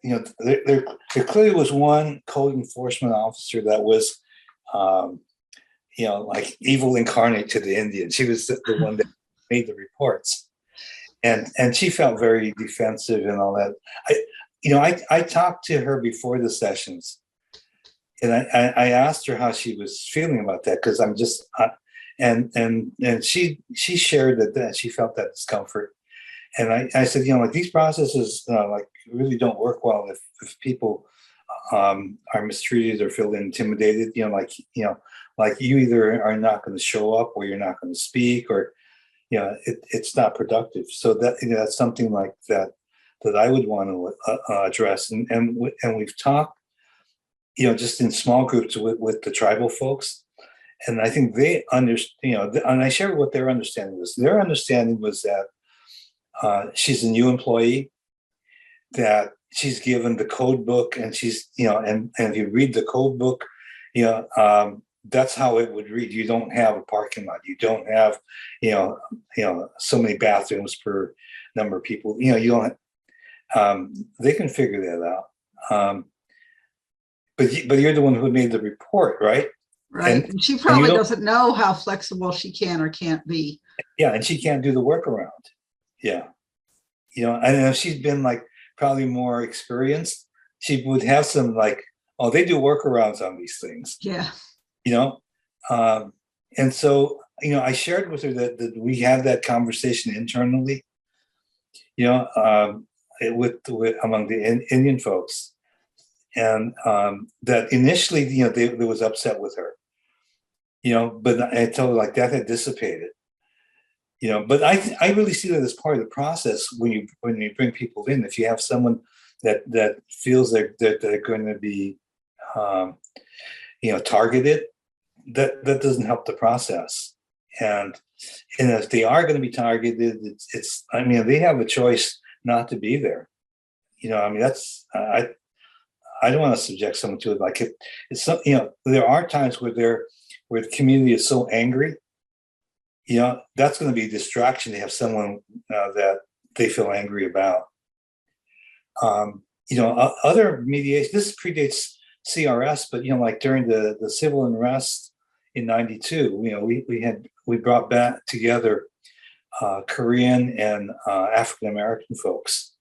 there clearly was one code enforcement officer that was, like evil incarnate to the Indians. She was the one that made the reports, and she felt very defensive and all that. I talked to her before the sessions, and I asked her how she was feeling about that, because I'm just and she shared that she felt that discomfort. And I said, like these processes like really don't work well if people are mistreated or feel intimidated. Like you either are not going to show up, or you're not going to speak, or it's not productive. So that that's something like that I would want to address. And we've talked, just in small groups with the tribal folks. And I think they understand, and I shared what their understanding was. Their understanding was that she's a new employee, that she's given the code book, and she's, and if you read the code book, that's how it would read. You don't have a parking lot. You don't have, so many bathrooms per number of people. You don't. They can figure that out. But you're the one who made the report, right? Right. And she probably doesn't know how flexible she can or can't be. Yeah, and she can't do the workaround. Yeah. And if she's been like probably more experienced, she would have some like, oh, they do workarounds on these things. Yeah. And so, I shared with her that we had that conversation internally, with among the Indian folks. And that initially, they was upset with her, but I told her like that had dissipated, but I really see that as part of the process when you bring people in. If you have someone that feels that they're going to be, targeted, that doesn't help the process. And if they are going to be targeted, it's they have a choice not to be there. That's I don't want to subject someone to it. Like it's some, there are times where the community is so angry, that's going to be a distraction to have someone that they feel angry about. Other mediation, this predates CRS, but like during the civil unrest in '92, we brought back together Korean and African American folks,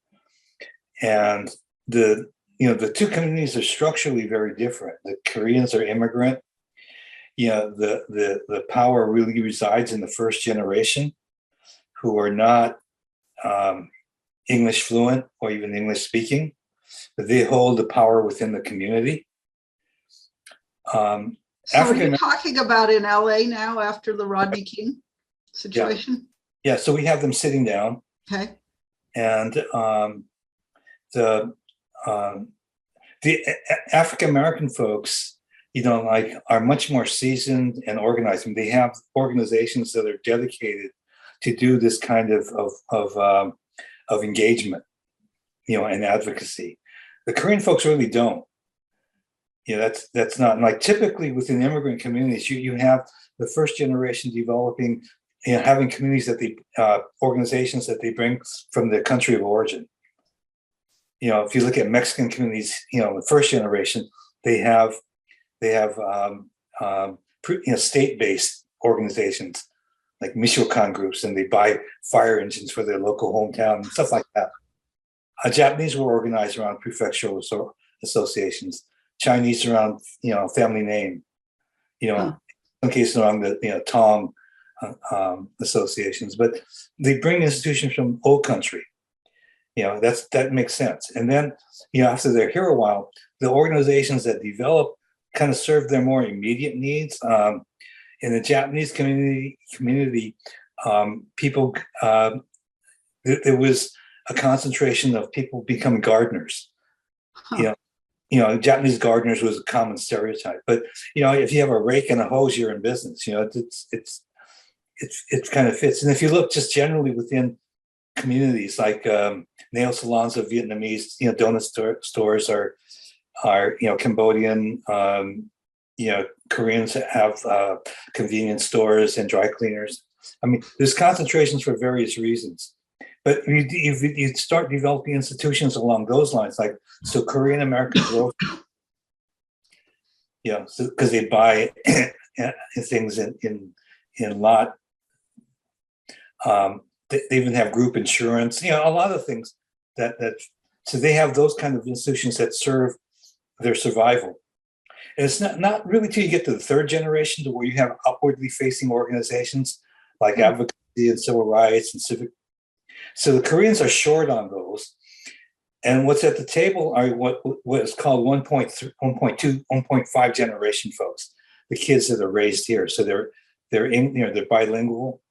and the two communities are structurally very different. The Koreans are immigrant. The power really resides in the first generation, who are not English fluent or even English speaking, but they hold the power within the community. So are you talking about in LA now after the Rodney King situation? Yeah, so we have them sitting down. Okay. And the African American folks, like are much more seasoned and organized. And they have organizations that are dedicated to do this kind of engagement, and advocacy. The Korean folks really don't. That's not like typically within immigrant communities. You have the first generation developing, having communities that organizations that they bring from their country of origin. If you look at Mexican communities, the first generation, they have state-based organizations like Michoacan groups, and they buy fire engines for their local hometown and stuff like that. Japanese were organized around prefectural associations. Chinese around, family name. In some cases around the Tong associations, but they bring institutions from old country. That makes sense. And then, after they're here a while, the organizations that develop kind of serve their more immediate needs. In the Japanese community, people, there was a concentration of people becoming gardeners. Japanese gardeners was a common stereotype. But if you have a rake and a hose, you're in business. It kind of fits. And if you look just generally within communities like nail salons of Vietnamese, donut stores are Cambodian. Koreans have convenience stores and dry cleaners. I mean, there's concentrations for various reasons. But you start developing institutions along those lines, so Korean American growth, because they buy things in lot. They even have group insurance, a lot of things that so they have those kind of institutions that serve their survival. And it's not really till you get to the third generation to where you have upwardly facing organizations like advocacy and civil rights and civic. So the Koreans are short on those. And what's at the table are what is called 1.2, 1.5 generation folks, the kids that are raised here. So they're bilingual,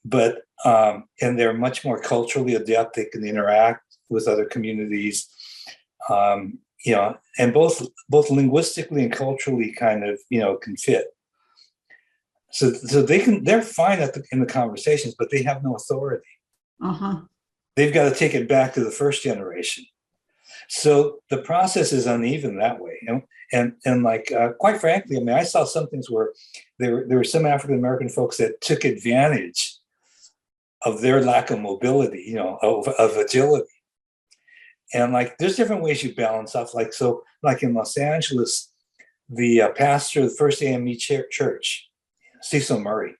but and they're much more culturally adept. They can interact with other communities, and both linguistically and culturally kind of can fit. So they're fine in the conversations, but they have no authority. They've got to take it back to the first generation. So the process is uneven that way. And quite frankly, I mean, I saw some things where there were some African American folks that took advantage of their lack of mobility, of agility. And there's different ways you balance off. In Los Angeles, the pastor of the First AME Church, Cecil Murray.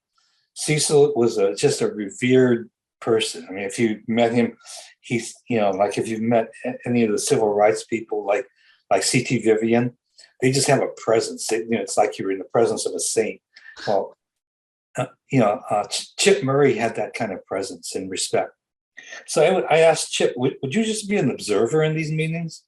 Cecil was just a revered person. I mean, if you met him, he's, if you've met any of the civil rights people, like C.T. Vivian, they just have a presence. It's like you're in the presence of a saint. Well, Chip Murray had that kind of presence and respect. So I asked Chip, would you just be an observer in these meetings?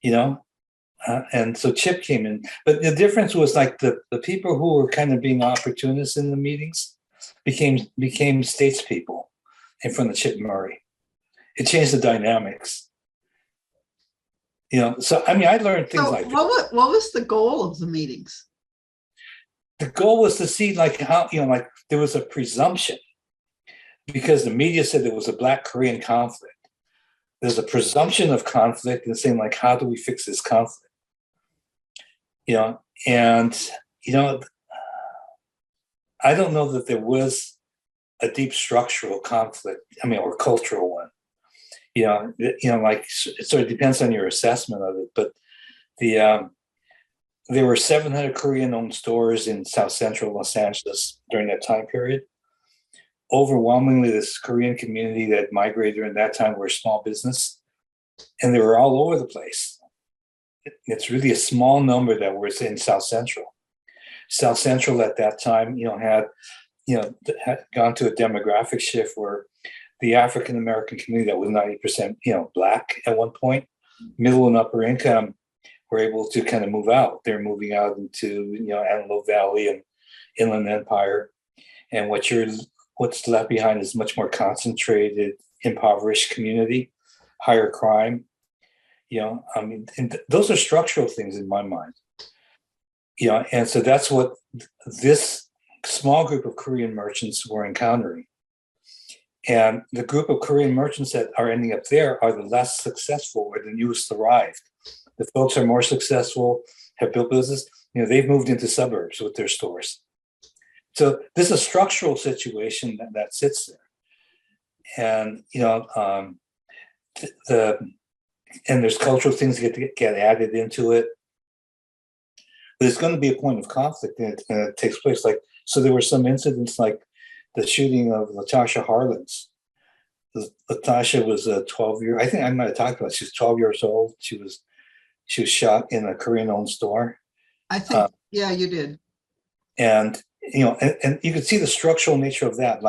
And so Chip came in. But the difference was the people who were kind of being opportunists in the meetings became statespeople in front of Chip Murray. It changed the dynamics. So I mean, I learned things like that. What was the goal of the meetings? The goal was to see how, there was a presumption, because the media said there was a Black Korean conflict. There's a presumption of conflict and saying how do we fix this conflict? I don't know that there was a deep structural conflict, or cultural one. It sort of depends on your assessment of it, but there were 700 Korean-owned stores in South Central Los Angeles during that time period. Overwhelmingly, this Korean community that migrated during that time were a small business, and they were all over the place. It's really a small number that was in South Central. South Central at that time, had gone to a demographic shift where the African American community that was 90%, Black at one point, middle and upper income, were able to kind of move out. They're moving out into Antelope Valley and Inland Empire, and what's left behind is much more concentrated, impoverished community, higher crime. And those are structural things in my mind. And so that's what this small group of Korean merchants were encountering. And the group of Korean merchants that are ending up there are the less successful or the newest arrived. The folks are more successful, have built business, they've moved into suburbs with their stores. So this is a structural situation that sits there. And, and there's cultural things that get added into it. But it's going to be a point of conflict and it takes place. So there were some incidents like the shooting of Latasha Harlins. Latasha was a 12-year, I think I might have talked about it. She was 12 years old. She was shot in a Korean-owned store. I think, yeah, you did. And, and you could see the structural nature of that,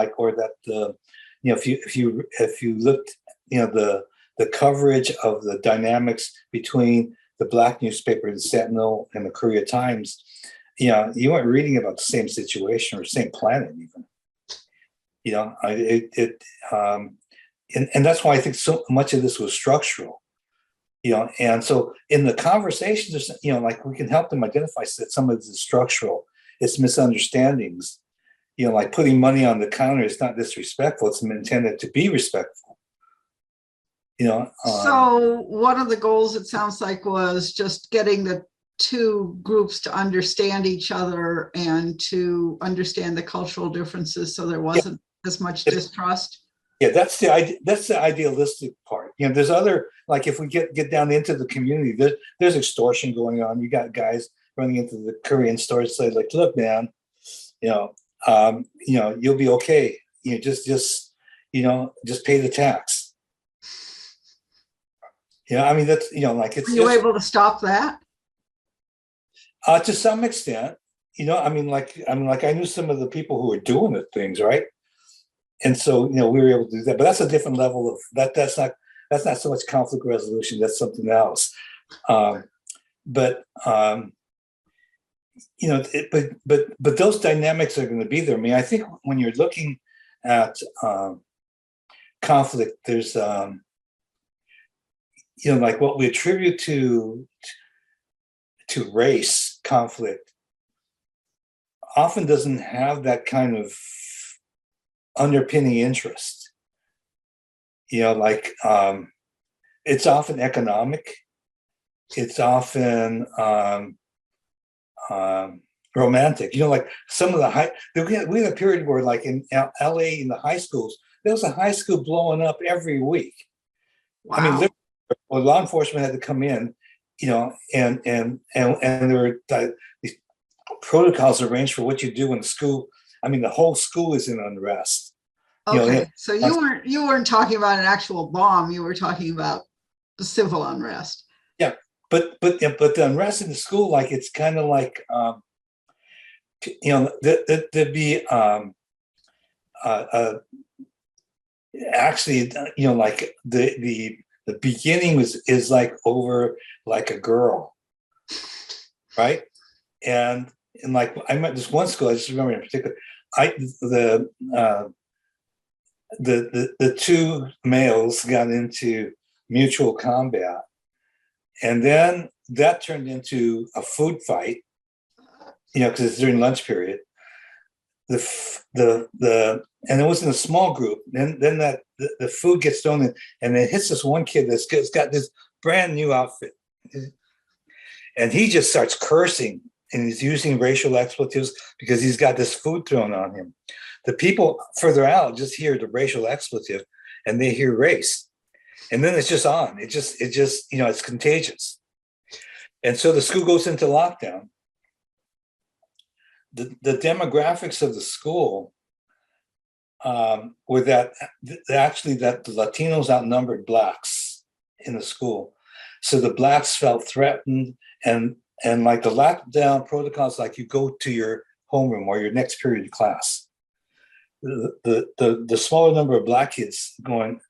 if you looked, the coverage of the dynamics between the Black newspaper, the Sentinel, and the Korea Times, you weren't reading about the same situation or same planet even. And that's why I think so much of this was structural. And so in the conversations, we can help them identify that some of this is structural. It's misunderstandings. Like putting money on the counter is not disrespectful. It's intended to be respectful. So one of the goals, it sounds like, was just getting the two groups to understand each other and to understand the cultural differences, so there wasn't as much distrust. Yeah, that's the idealistic part. There's other, like if we get down into the community, there's extortion going on. You got guys running into the Korean stores, say like, look, man, you'll be okay. Just pay the tax. That's it's. Were you able to stop that? To some extent, I knew some of the people who were doing the things, right? And so, we were able to do that, but that's a different level of that. That's not so much conflict resolution. That's something else. But those dynamics are going to be there. I think when you're looking at conflict, there's like what we attribute to race conflict often doesn't have that kind of underpinning interest. It's often economic. It's often romantic. Like some of we had a period where, like in LA, in the high schools, there was a high school blowing up every week. Wow. Law enforcement had to come in, and there were these protocols arranged for what you do in the school. The whole school is in unrest. Okay, so you weren't talking about an actual bomb. You were talking about the civil unrest. Yeah, but the unrest in the school, like it's kind of like, there'd be actually, like the beginning is like over like a girl, right? And like I met this one school, I just remember in particular, the two males got into mutual combat, and then that turned into a food fight, because it's during lunch period. And it was in a small group. Then the food gets thrown in, and it hits this one kid that's got this brand new outfit, and he just starts cursing, and he's using racial expletives because he's got this food thrown on him. The people further out just hear the racial expletive, and they hear race, and then it's just on. It just it's contagious, and so the school goes into lockdown. The demographics of the school were that the Latinos outnumbered Blacks in the school, so the Blacks felt threatened, and like the lockdown protocols, like you go to your homeroom or your next period of class. The smaller number of Black kids going,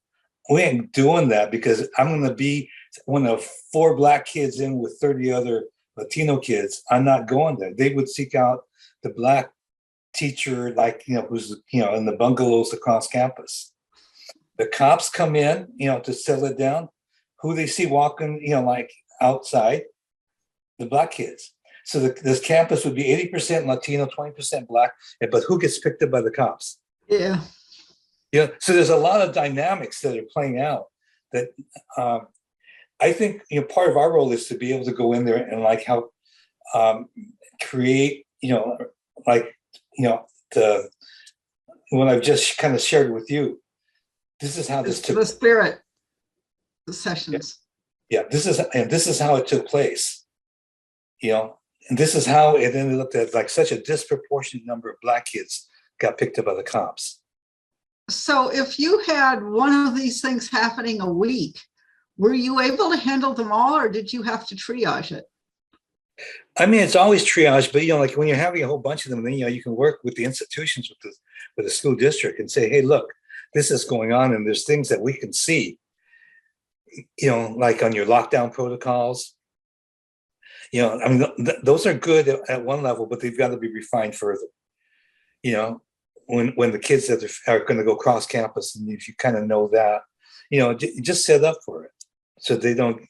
we ain't doing that because I'm going to be one of 4 Black kids in with 30 other Latino kids. I'm not going there. They would seek out the Black teacher, who's, in the bungalows across campus. The cops come in, to settle it down. Who they see walking, like outside? The Black kids. So this campus would be 80% Latino, 20% Black, but who gets picked up by the cops? Yeah. Yeah. So there's a lot of dynamics that are playing out that I think, part of our role is to be able to go in there and like help create, the what I've just kind of shared with you. This is how this took. The spirit sessions. Yeah, this is how it took place. And this is how it ended up that like such a disproportionate number of Black kids got picked up by the cops. So if you had one of these things happening a week, were you able to handle them all, or did you have to triage it? I mean, it's always triage, but like when you're having a whole bunch of them, then you can work with the institutions, with the school district, and say, hey, look, this is going on, and there's things that we can see. Like on your lockdown protocols. I mean, those are good at one level, but they've got to be refined further. When the kids that are going to go cross campus, and if you kind of know that, just set up for it so they don't.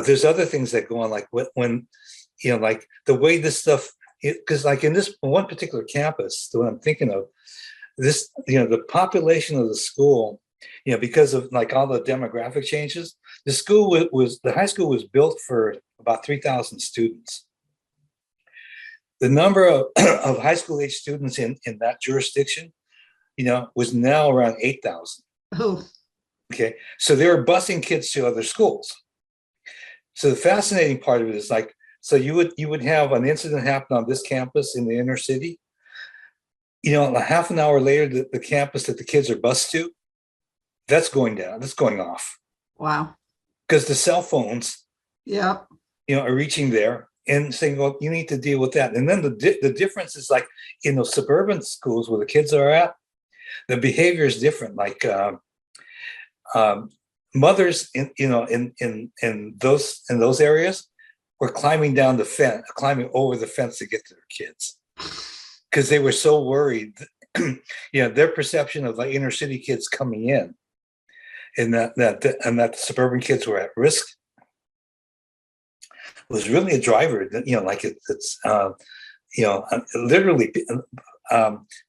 There's other things that go on, like when like the way this stuff, because like in this one particular campus, the one I'm thinking of, this, the population of the school, because of like all the demographic changes, the high school was built for about 3,000 students. The number of high school age students in that jurisdiction, was now around 8,000. Oh. Okay. So they were busing kids to other schools. So the fascinating part of it is like, so you would have an incident happen on this campus in the inner city. A half an hour later, the campus that the kids are bused to, that's going down, that's going off. Wow. Because the cell phones, yeah, are reaching there and saying, well, you need to deal with that. And then the difference is like in those suburban schools where the kids are at, the behavior is different. Like mothers in those areas were climbing down the fence, climbing over the fence to get to their kids. Because they were so worried, their perception of like inner city kids coming in, and that the suburban kids were at risk, was really a driver. Like it's literally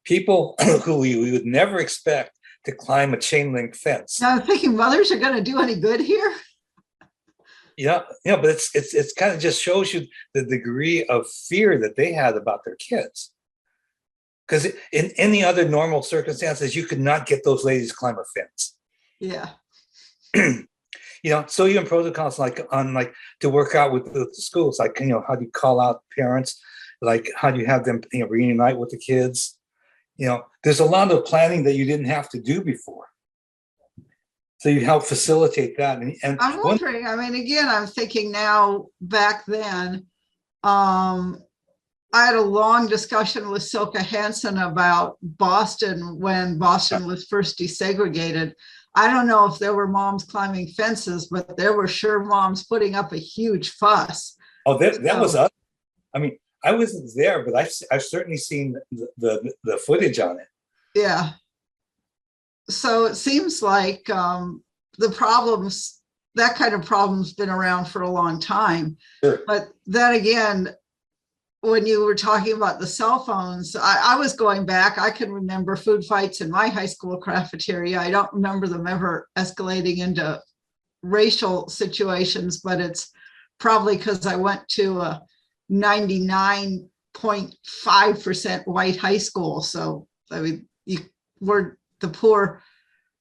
people who we would never expect to climb a chain link fence. Now I'm thinking mothers are going to do any good here. But it's kind of just shows you the degree of fear that they had about their kids. Because in any other normal circumstances, you could not get those ladies to climb a fence. Yeah. So even protocols like to work out with the schools, like, how do you call out parents? Like, how do you have them, reunite with the kids? There's a lot of planning that you didn't have to do before. So you help facilitate that. And I'm wondering, again, I'm thinking now back then, I had a long discussion with Silke Hansen about Boston when Boston was first desegregated. I don't know if there were moms climbing fences, but there were sure moms putting up a huge fuss. Oh, that was us. I wasn't there, but I've certainly seen the footage on it. Yeah. So it seems like that kind of problem's been around for a long time. Sure. But then again, when you were talking about the cell phones, I was going back. I can remember food fights in my high school cafeteria. I don't remember them ever escalating into racial situations, but it's probably because I went to a 99.5% white high school. So, you were the poor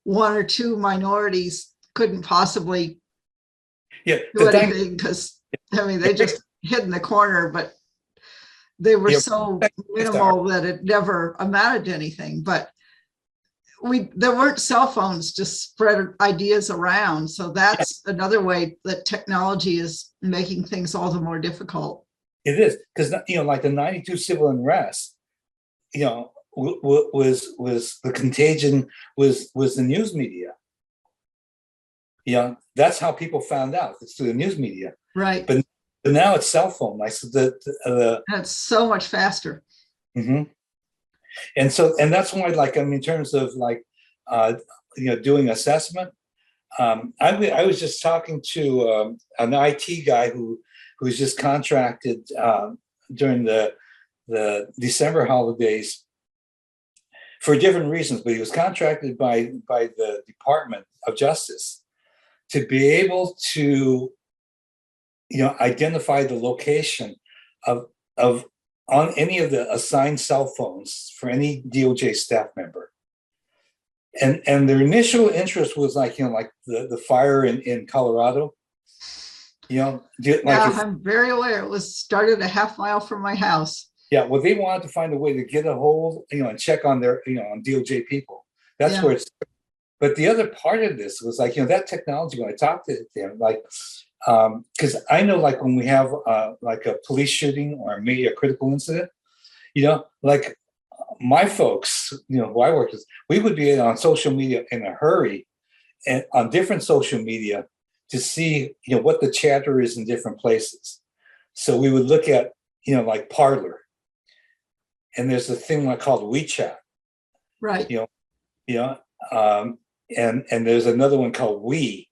one or two minorities couldn't possibly do anything because, they just hid in the corner, but they were so minimal that it never amounted to anything. But there weren't cell phones to spread ideas around. So that's another way that technology is making things all the more difficult. It is, because like the 92 civil unrest, was the contagion was the news media. That's how people found out. It's through the news media. Right. But now it's cell phone. Like that's so much faster. Mm-hmm. And that's why, like, in terms of like, doing assessment, I was just talking to an IT guy who's just contracted during the December holidays for different reasons, but he was contracted by the Department of Justice to be able to, identify the location of on any of the assigned cell phones for any DOJ staff member. And their initial interest was like the fire in Colorado. I'm very aware. It was started a half mile from my house. Yeah, well, they wanted to find a way to get a hold, and check on their, on DOJ people. That's where it's. But the other part of this was like, that technology. When I talked to them, like, because I know, like, when we have like a police shooting or maybe a critical incident, like my folks, who I work with, we would be on social media in a hurry, and on different social media to see, what the chatter is in different places. So we would look at, like Parler. And there's a thing like called WeChat, right? And there's another one called We.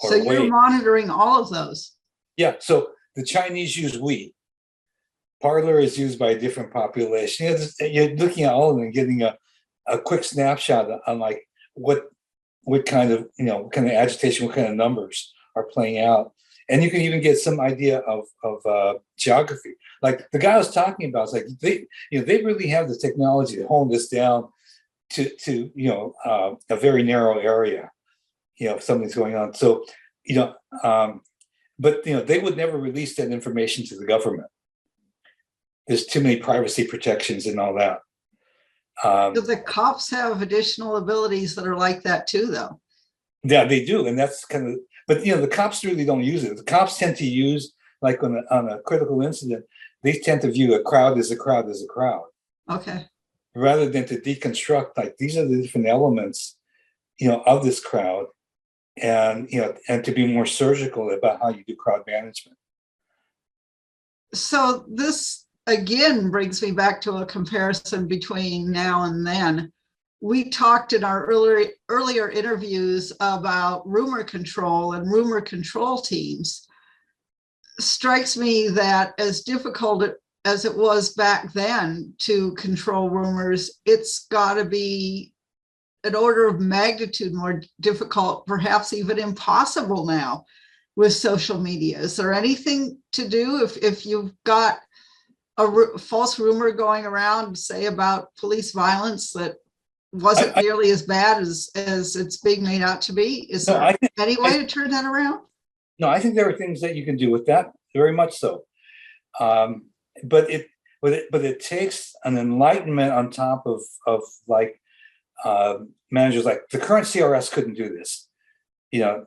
So you're monitoring all of those. Yeah. So the Chinese use We. Parler is used by a different population. You're looking at all of them, and getting a quick snapshot on like what kind of what kind of agitation, what kind of numbers are playing out. And you can even get some idea of geography. Like the guy I was talking about, is like they really have the technology to hone this down to a very narrow area. If something's going on. So but they would never release that information to the government. There's too many privacy protections and all that. Do the cops have additional abilities that are like that too, though? Yeah, they do, and that's kind of. But the cops really don't use it. The cops tend to use, like on a critical incident, they tend to view a crowd as a crowd as a crowd. Okay. Rather than to deconstruct, like these are the different elements, of this crowd, and and to be more surgical about how you do crowd management. So this again brings me back to a comparison between now and then. We talked in our earlier interviews about rumor control and rumor control teams. Strikes me that as difficult as it was back then to control rumors, it's got to be an order of magnitude more difficult, perhaps even impossible now with social media. Is there anything to do if you've got a false rumor going around, say about police violence that wasn't nearly as bad as it's being made out to be? Is there any way to turn that around? No, I think there are things that you can do with that, very much so. But it takes an enlightenment on top of like managers. Like the current CRS couldn't do this. The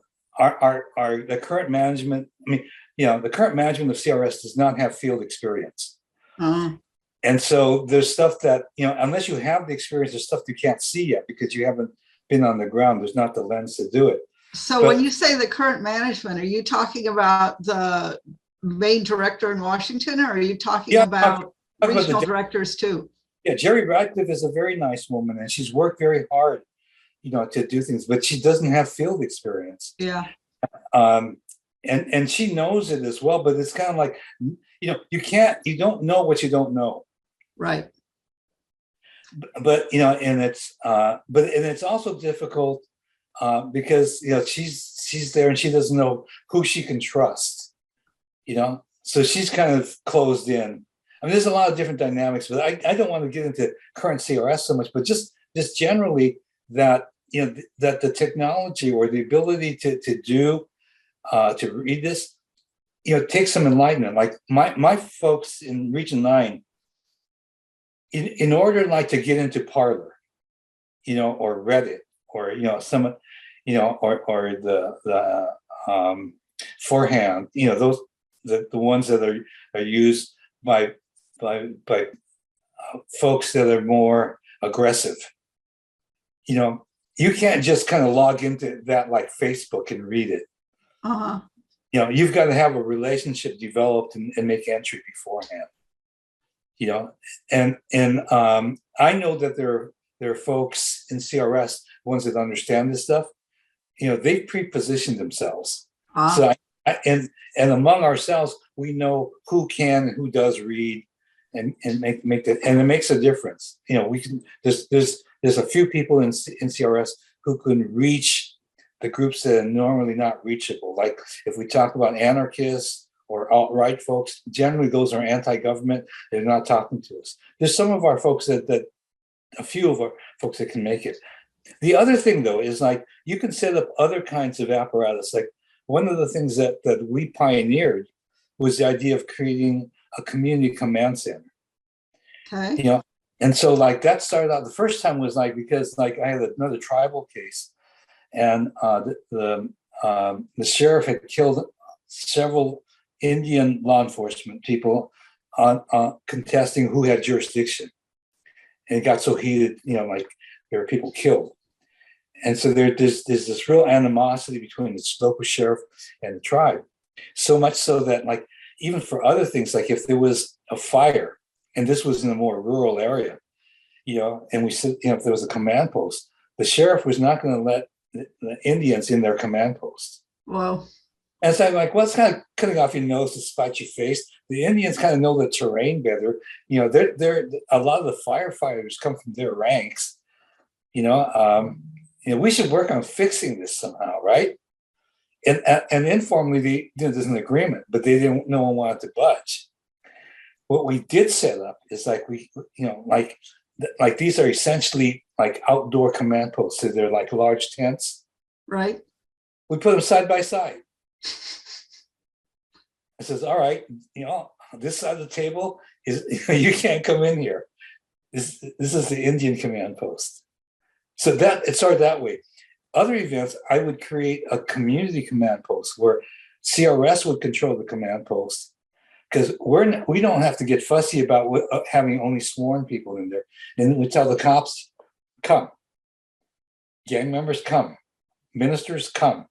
current management. I mean, the current management of CRS does not have field experience. And so there's stuff that, unless you have the experience, there's stuff you can't see yet because you haven't been on the ground. There's not the lens to do it. So when you say the current management, are you talking about the main director in Washington, or are you talking about regional directors too? Yeah, Jerry Radcliffe is a very nice woman, and she's worked very hard, to do things, but she doesn't have field experience. Yeah. And she knows it as well, but it's kind of like, you don't know what you don't know. Right. But and it's also difficult because she's there and she doesn't know who she can trust. So she's kind of closed in. I mean, there's a lot of different dynamics, but I don't want to get into current CRS so much, but just generally that that the technology or the ability to read this, takes some enlightenment. Like my folks in Region 9. In order like to get into Parler, or Reddit, or some, or the forehand, those the ones that are used by folks that are more aggressive. You can't just kind of log into that like Facebook and read it. You've got to have a relationship developed and make entry beforehand. And I know that there are folks in CRS, ones that understand this stuff, they've pre-positioned themselves. Ah, So and among ourselves, we know who can and who does read, and make that, and it makes a difference. We can there's a few people in CRS who can reach the groups that are normally not reachable. Like if we talk about anarchists or alt-right folks, generally those are anti-government. They're not talking to us. There's some of our folks that a few of our folks that can make it. The other thing, though, is like you can set up other kinds of apparatus. Like one of the things that we pioneered was the idea of creating a community command center. okay. And so like that started out, the first time was like because like I had another tribal case, and the sheriff had killed several Indian law enforcement people on contesting who had jurisdiction, and it got so heated, like there were people killed. And so there's this real animosity between the local sheriff and the tribe. So much so that like even for other things, like if there was a fire, and this was in a more rural area, and we said, if there was a command post, the sheriff was not going to let the Indians in their command post. Well, and so I'm like, well, it's kind of cutting off your nose to spite your face. The Indians kind of know the terrain better. They're a lot of the firefighters come from their ranks. We should work on fixing this somehow, right? And informally, there's an agreement, but no one wanted to budge. What we did set up is like like these are essentially like outdoor command posts. So they're like large tents. right. We put them side by side. It says, all right, this side of the table is you can't come in here. This is the Indian command post. So that it started that way. Other events, I would create a community command post where CRS would control the command post, because we don't have to get fussy about having only sworn people in there. And we tell the cops, come. Gang members, come. Ministers, come.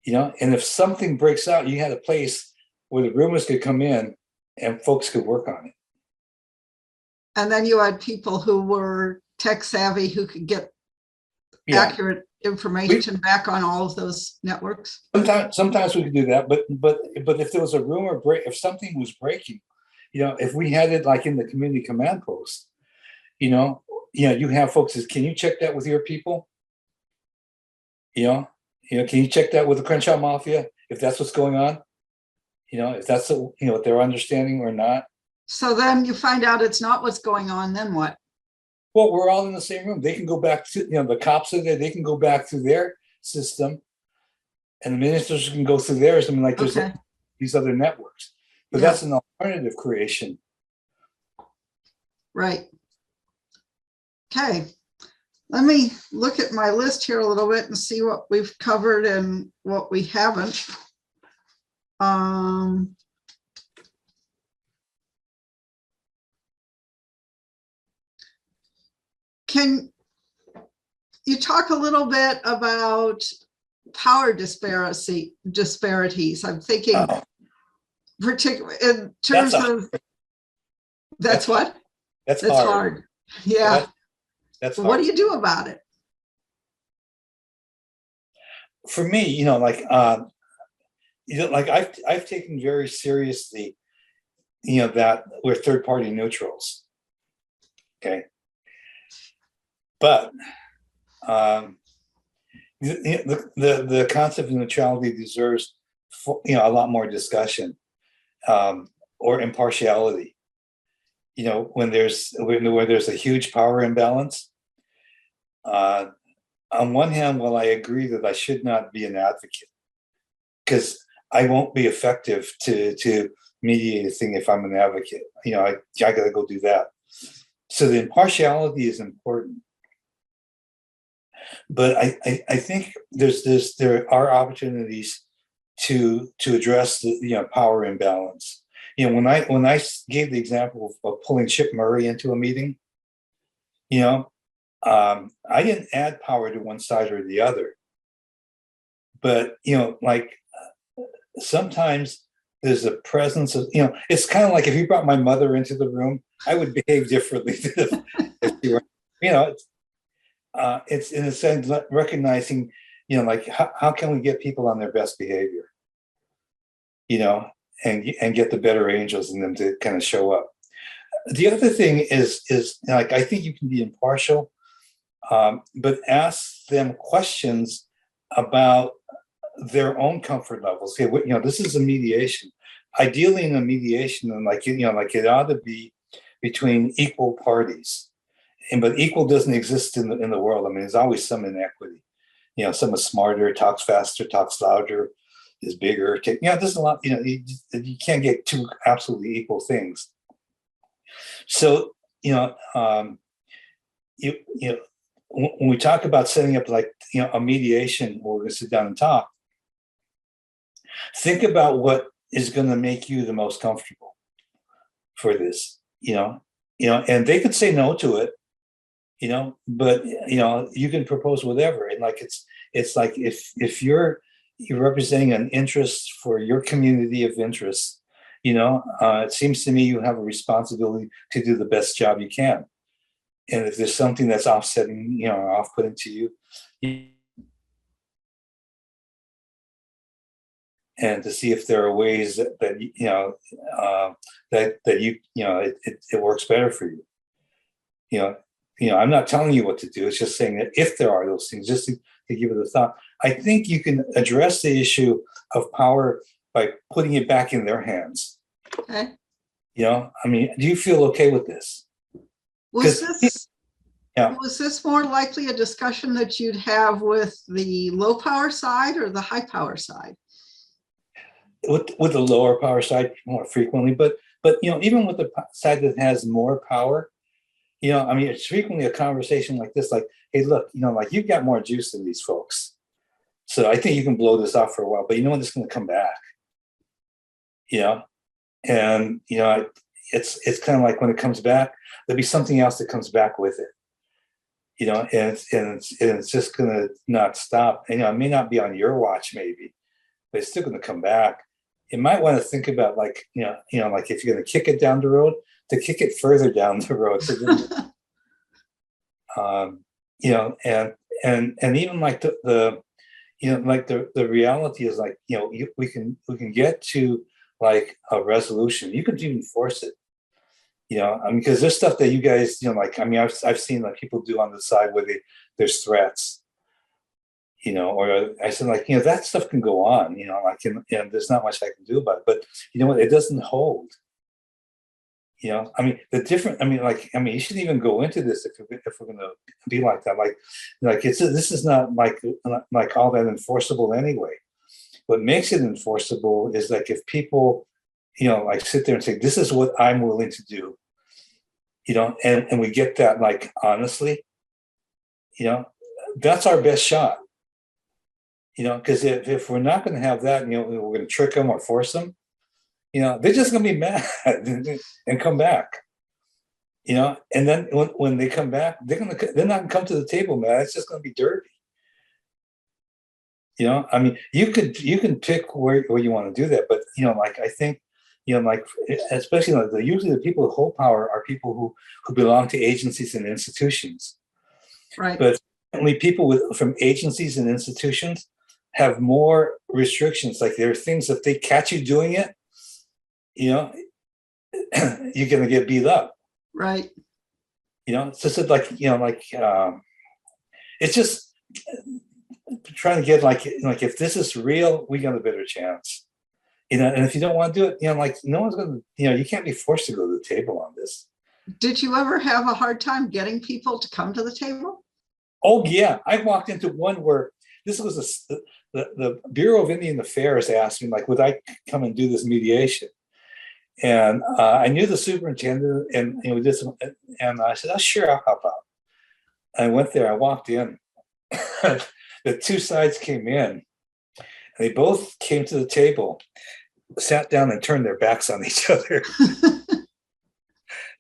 And if something breaks out, you had a place where the rumors could come in and folks could work on it. And then you had people who were tech savvy who could get accurate information back on all of those networks. Sometimes we could do that, but if there was a rumor if something was breaking, if we had it like in the community command post, you have folks says, can you check that with your people? Can you check that with the Crenshaw Mafia if that's what's going on? If that's what they're understanding or not. So then you find out it's not what's going on, then what? Well, we're all in the same room. They can go back to, the cops are there. They can go back through their system, and the ministers can go through theirs. I mean, like there's these other networks, but that's an alternative creation. Right. Okay. Let me look at my list here a little bit and see what we've covered and what we haven't. Can you talk a little bit about power disparities? I'm thinking particularly in terms of that's what? That's hard. Yeah. That's hard. What do you do about it? For me, I've taken very seriously, that we're third-party neutrals. Okay. But the concept of neutrality deserves, a lot more discussion, or impartiality. When there's a huge power imbalance. On one hand, well, I agree that I should not be an advocate, because I won't be effective to mediate a thing if I'm an advocate. I got to go do that. So the impartiality is important. But I think there are opportunities to address the power imbalance. When I gave the example of pulling Chip Murray into a meeting, I didn't add power to one side or the other. But sometimes there's a presence of, it's kind of like if you brought my mother into the room, I would behave differently if you were, it's in a sense recognizing like how can we get people on their best behavior, and get the better angels in them to kind of show up. The other thing is like, I think you can be impartial, but ask them questions about their own comfort levels. Okay, this is a mediation. Ideally, in a mediation, and like it ought to be between equal parties, but equal doesn't exist in the world. I mean, there's always some inequity. Some is smarter, talks faster, talks louder, is bigger. There's a lot. You can't get two absolutely equal things. So when we talk about setting up like a mediation where we're going to sit down and talk, think about what is going to make you the most comfortable for this. And they could say no to it, but you can propose whatever. And like it's like if you're representing an interest for your community of interest, it seems to me you have a responsibility to do the best job you can. And if there's something that's offsetting, or off-putting to you, and to see if there are ways that it works better for you. I'm not telling you what to do. It's just saying that if there are those things, just to give it a thought. I think you can address the issue of power by putting it back in their hands. Okay. Do you feel okay with this? Was this more likely a discussion that you'd have with the low power side or the high power side? With the lower power side more frequently, but even with the side that has more power, it's frequently a conversation like this, like, hey, look, like you've got more juice than these folks. So I think you can blow this off for a while, but it's going to come back. And it's kind of like when it comes back, there'll be something else that comes back with it. And it's just going to not stop. And it may not be on your watch, maybe, but it's still going to come back. You might want to think about like like if you're going to kick it down the road, to kick it further down the road. And even like the reality is like, we can get to like a resolution. You can even force it, because there's stuff that you guys, I've seen like people do on the side where there's threats, or I said like, that stuff can go on, and there's not much I can do about it, but what, it doesn't hold. The different, you shouldn't even go into this if we're going to be like that. This is not like all that enforceable anyway. What makes it enforceable is like if people, sit there and say, this is what I'm willing to do, and we get that like honestly, that's our best shot. Because if we're not going to have that, we're going to trick them or force them, they're just going to be mad and come back. And then when they come back, they're not going to come to the table, man. It's just going to be dirty. You can pick where you want to do that, but I think, especially usually the people with whole power are people who belong to agencies and institutions. Right. But only people from agencies and institutions have more restrictions. Like there are things, if they catch you doing it, you're going to get beat up. Right. It's just it's just trying to get like if this is real, we got a better chance. And if you don't want to do it, no one's going to, you can't be forced to go to the table on this. Did you ever have a hard time getting people to come to the table? Oh yeah, I walked into one where this was the Bureau of Indian Affairs asked me like, would I come and do this mediation? And I knew the superintendent, and we did some, and I said, "Oh, sure, I'll help out." I went there. I walked in. The two sides came in, and they both came to the table, sat down, and turned their backs on each other.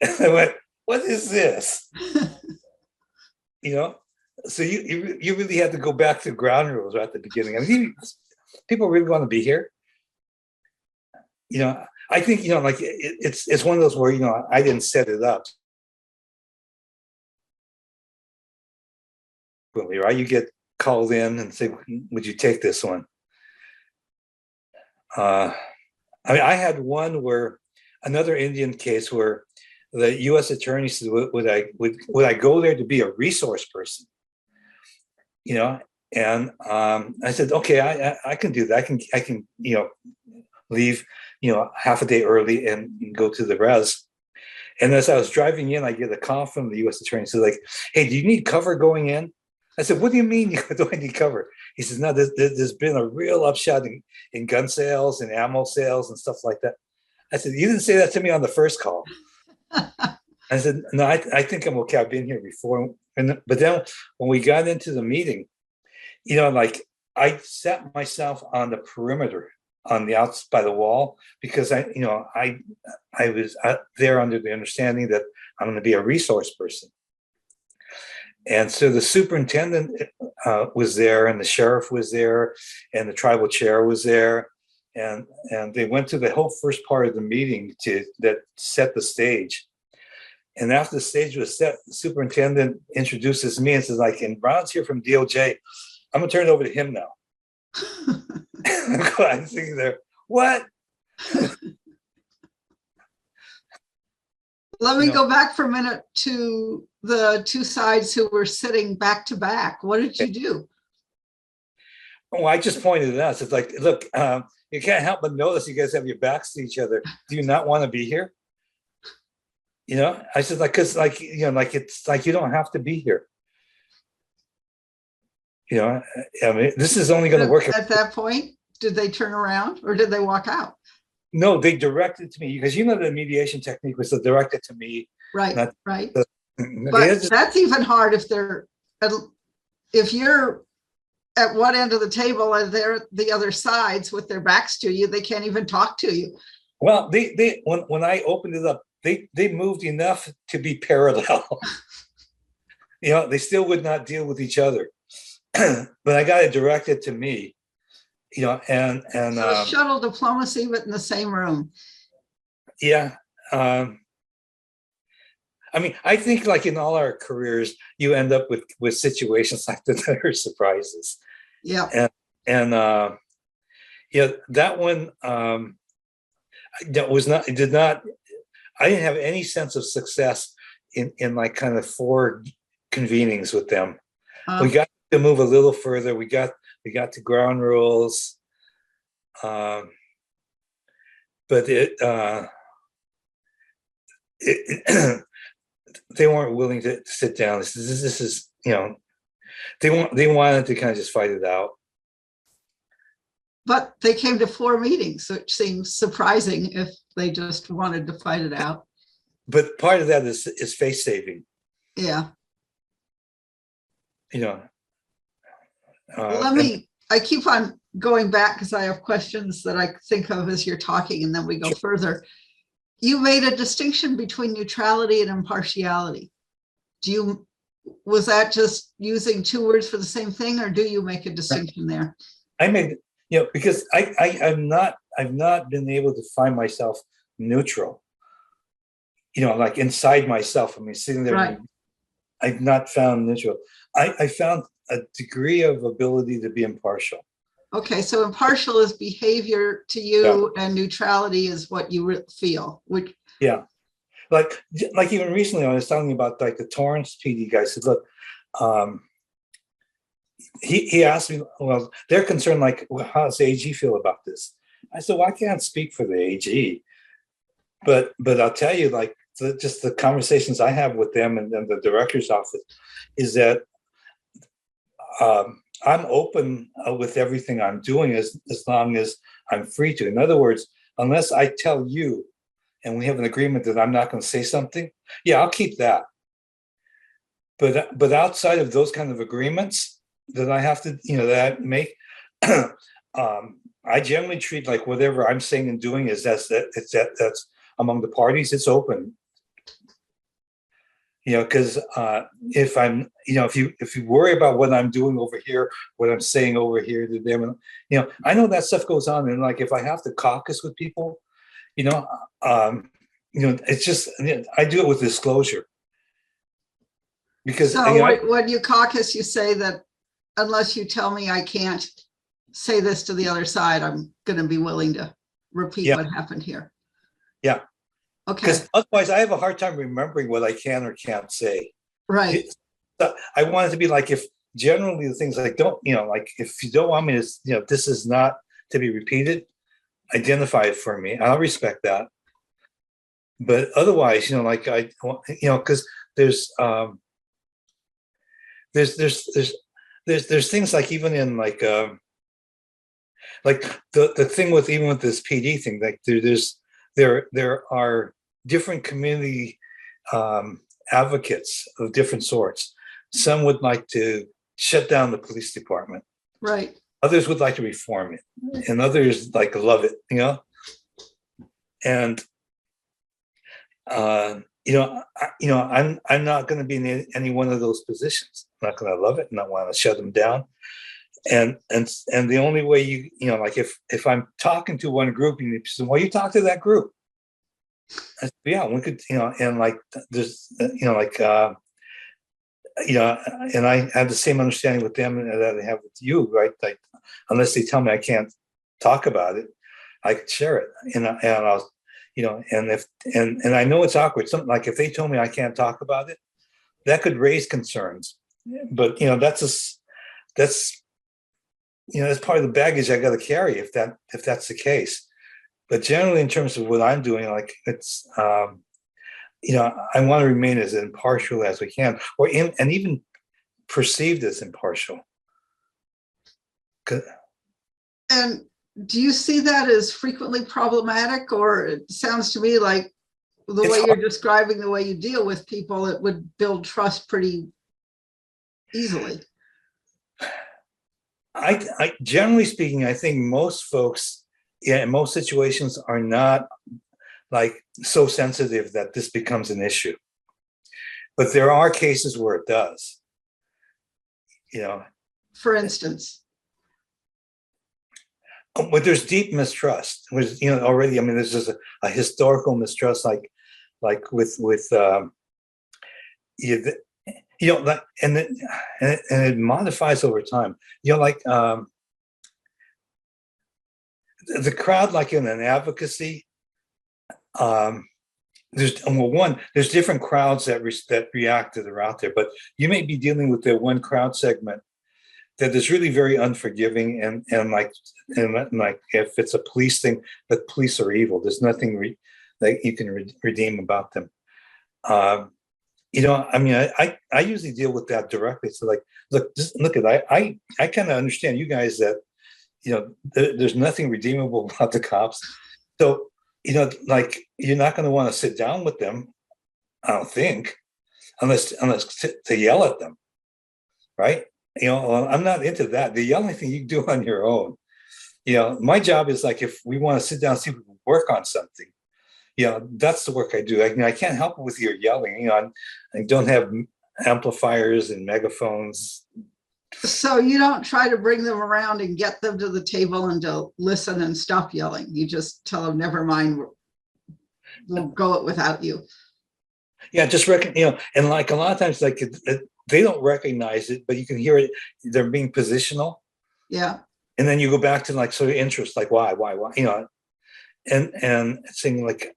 And I went, "What is this?" So you really had to go back to ground rules right at the beginning. People really want to be here. I think it's one of those where I didn't set it up. Right, you get called in and said, would you take this one? I mean, I had one where another Indian case where the U.S. attorney said, would I go there to be a resource person? You know, and I said, okay, I can do that. I can leave half a day early and go to the res. And as I was driving in, I get a call from the U.S. attorney. So like, hey, do you need cover going in? I said, what do you mean? Do I need cover? He says, no, there's been a real upshot in gun sales and ammo sales and stuff like that. I said, you didn't say that to me on the first call. I said, no, I think I'm okay. I've been here before. But then when we got into the meeting, like I set myself on the perimeter on the outside by the wall because I was there under the understanding that I'm going to be a resource person. And so the superintendent was there, and the sheriff was there, and the tribal chair was there, and they went through the whole first part of the meeting that set the stage. And after the stage was set, the superintendent introduces me and says, like, and Ron's here from DOJ. I'm gonna turn it over to him now. I'm thinking there, what? Let me go back for a minute to the two sides who were sitting back to back. What did you do? Oh, I just pointed it out. So it's like, look, you can't help but notice you guys have your backs to each other. Do you not want to be here? I said, like, because it's like you don't have to be here. I mean, this is only going to work. At that point, did they turn around or did they walk out? No, they directed to me because the mediation technique was to direct it to me. Right, right. But that's even hard if you're at one end of the table and they're the other sides with their backs to you, they can't even talk to you. Well, when I opened it up, they moved enough to be parallel. They still would not deal with each other. But I got it directed to me, and so shuttle diplomacy, but in the same room. Yeah. I mean, I think like in all our careers, you end up with situations like that are surprises. Yeah. And that one, that was not, it did not, I didn't have any sense of success in like kind of 4 convenings with them. We got to move a little further. We got to ground rules, but they weren't willing to sit down. This is they wanted to kind of just fight it out. But they came to 4 meetings, which seems surprising if they just wanted to fight it out. But part of that is face saving. Yeah. I keep on going back because I have questions that I think of as you're talking, and then we go further. You made a distinction between neutrality and impartiality. Was that just using 2 words for the same thing, or do you make a distinction there? I made, because I've not been able to find myself neutral. Like inside myself. I mean, sitting there, right. I've not found neutral. I found a degree of ability to be impartial. Okay, so impartial is behavior to you, and neutrality is what you feel. Like even recently, I was talking about like the Torrance PD guy said, look, he asked me, well, they're concerned, like, well, how does the AG feel about this? I said, well, I can't speak for the AG, but I'll tell you, like, just the conversations I have with them and the director's office is that I'm open with everything I'm doing as long as I'm free to. In other words, unless I tell you and we have an agreement that I'm not going to say something, I'll keep that. But outside of those kind of agreements that I have to, that I make, I generally treat like whatever I'm saying and doing that's among the parties. It's open. Because if I'm, if you worry about what I'm doing over here, what I'm saying over here to them, I know that stuff goes on. And like, if I have to caucus with people, it's just, I do it with disclosure. Because so when you caucus, you say that unless you tell me I can't say this to the other side, I'm going to be willing to repeat Yeah. what happened here. Yeah. Okay. Because otherwise I have a hard time remembering what I can or can't say. Right. So I want it to be like, if generally the things like, don't, like if you don't want me to, this is not to be repeated, identify it for me. I'll respect that. But otherwise, like because there's things like, even in like the thing with, even with this PD thing, like there are different community advocates of different sorts. Some would like to shut down the police department. Right. Others would like to reform it, and others like love it, and I'm not going to be in any one of those positions. I'm not going to love it and not want to shut them down. And the only way like if I'm talking to one group, you say, well, you talk to that group. I said, yeah, we could, and like there's, and I have the same understanding with them that I have with you, right? Like, unless they tell me I can't talk about it, I could share it, and I'll, and I know it's awkward. Something like, if they told me I can't talk about it, that could raise concerns. But that's part of the baggage I got to carry if that's the case. But generally, in terms of what I'm doing, like it's, I want to remain as impartial as we can, and even perceived as impartial. And do you see that as frequently problematic, or it sounds to me like the way you're describing the way you deal with people, it would build trust pretty easily? I generally speaking, I think most folks, in most situations, are not like so sensitive that this becomes an issue. But there are cases where it does. For instance. But there's deep mistrust. Already. I mean, there's just a historical mistrust, like with and it modifies over time. The crowd, like in an advocacy, there's different crowds that react that are out there, but you may be dealing with the one crowd segment that is really very unforgiving, and like if it's a police thing, the police are evil. There's nothing that you can redeem about them. I mean, I usually deal with that directly. So like, look at I kind of understand you guys that there's nothing redeemable about the cops. So like, you're not going to want to sit down with them, I don't think, unless to yell at them, right? I'm not into that. The yelling thing you can do on your own. My job is like, if we want to sit down and see if we can work on something, that's the work I do. I can't help it with your yelling. I don't have amplifiers and megaphones. So you don't try to bring them around and get them to the table and to listen and stop yelling. You just tell them, never mind, we'll go it without you. Yeah, just and like a lot of times, like they don't recognize it, but you can hear it. They're being positional. Yeah. And then you go back to like sort of interest, like why, and saying like,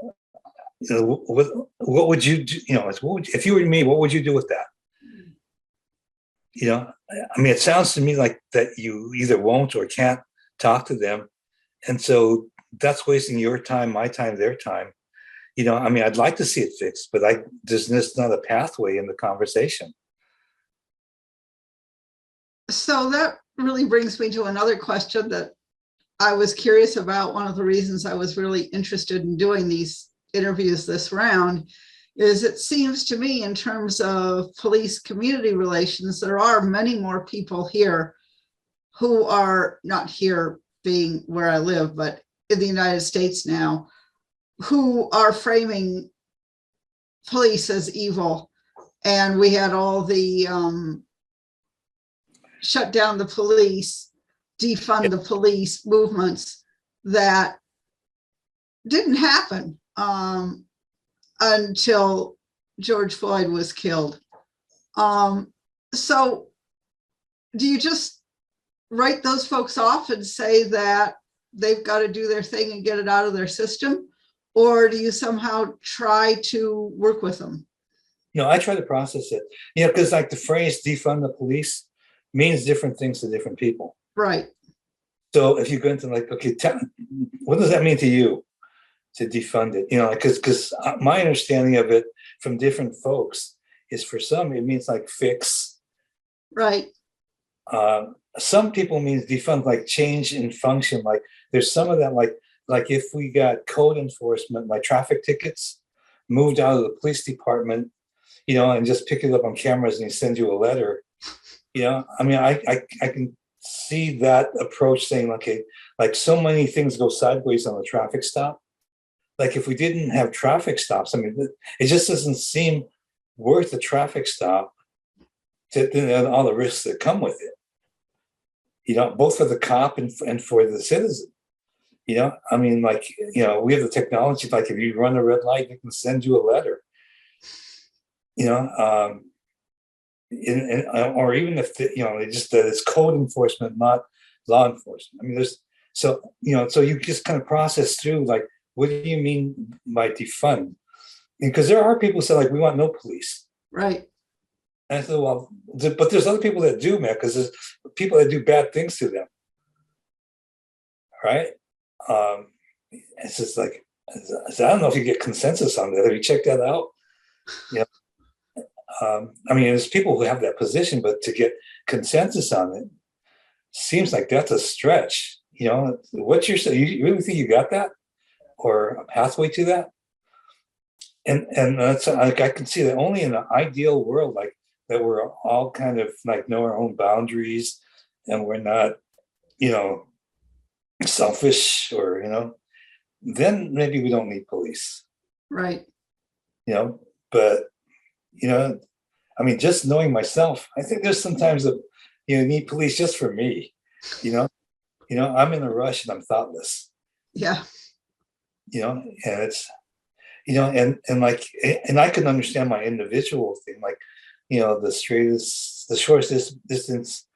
what would you do? If you were me, what would you do with that? I mean, it sounds to me like that you either won't or can't talk to them, and so that's wasting your time, my time, their time. I mean, I'd like to see it fixed, but there's just not a pathway in the conversation. So that really brings me to another question that I was curious about. One of the reasons I was really interested in doing these interviews this round is, it seems to me, in terms of police community relations, there are many more people here who are not here being where I live, but in the United States now, who are framing police as evil. And we had all the shut down the police, defund the police movements that didn't happen until George Floyd was killed. So do you just write those folks off and say that they've got to do their thing and get it out of their system? Or do you somehow try to work with them? I try to process it, because like the phrase defund the police means different things to different people. Right. So if you go into like, okay, what does that mean to you to defund it? Because my understanding of it from different folks is for some, it means like fix. Right. Some people means defund, like change in function. Like there's some of that, like if we got code enforcement, like traffic tickets moved out of the police department, and just pick it up on cameras and he sends you a letter. I mean, I can see that approach saying, okay, like so many things go sideways on a traffic stop. Like if we didn't have traffic stops, I mean, it just doesn't seem worth the traffic stop to all the risks that come with it. Both for the cop and for the citizen. I mean, like, we have the technology, like if you run a red light, they can send you a letter. Or even if it just that it's code enforcement, not law enforcement. I mean, so you just kind of process through, like, what do you mean by defund? Because there are people who say, like, we want no police. Right. And I said, well, but there's other people that do, man, because there's people that do bad things to them. Right? It's just like, I don't know if you get consensus on that. Have you checked that out? I mean, there's people who have that position, but to get consensus on it seems like that's a stretch. What's your, you really think you got that, or a pathway to that? And that's like, I can see that only in an ideal world, like that we're all kind of like know our own boundaries, and we're not, selfish, or then maybe we don't need police. Right. But I mean, just knowing myself, I think there's sometimes that need police just for me. I'm in a rush and I'm thoughtless. Yeah. And it's and I can understand my individual thing, like the shortest distance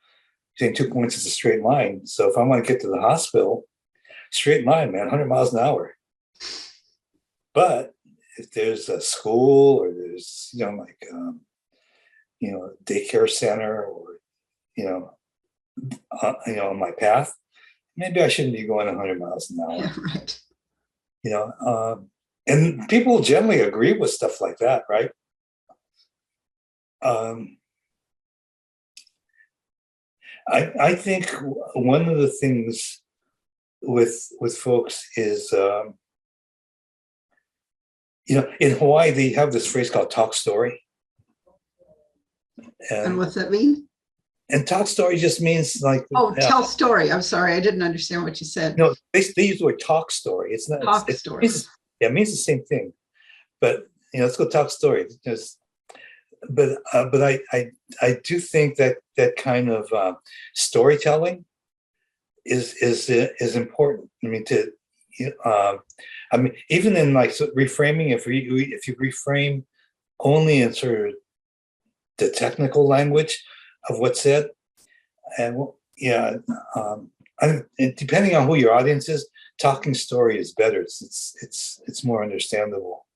between 2 points is a straight line. So if I want to get to the hospital, straight line, man, 100 miles an hour. But if there's a school, or there's daycare center, or on my path, maybe I shouldn't be going 100 miles an hour. Yeah, right. And people generally agree with stuff like that, right? I think one of the things with folks is in Hawaii they have this phrase called talk story. And what's that mean? And talk story just means like, tell story. I'm sorry, I didn't understand what you said. No, they use the word talk story. It's not talk story. It means the same thing. But let's go talk story. But I do think that kind of storytelling is important. I mean, even in like reframing, if you reframe only in sort of the technical language of what's said, and depending on who your audience is, talking story is better. It's more understandable.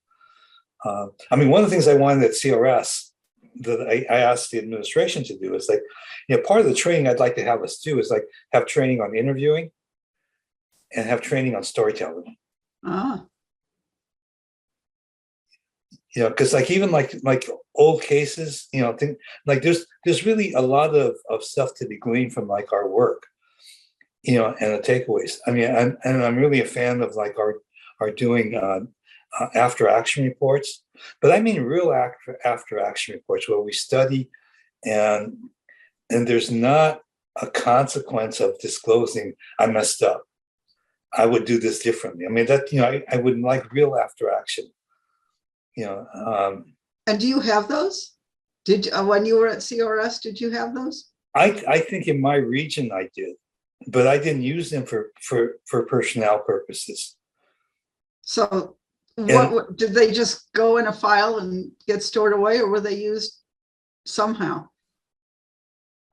I mean, one of the things I wanted at CRS that I asked the administration to do is like, part of the training I'd like to have us do is like have training on interviewing and have training on storytelling. Because like even like old cases, like there's really a lot of stuff to be gleaned from like our work, and the takeaways. I mean, I'm really a fan of like our doing after action reports, but I mean real after action reports where we study and there's not a consequence of disclosing I messed up, I would do this differently. I mean that I would like real after action. And do you have those? Did when you were at CRS, did you have those? I think in my region I did, but I didn't use them for personnel purposes. So what did they just go in a file and get stored away, or were they used somehow?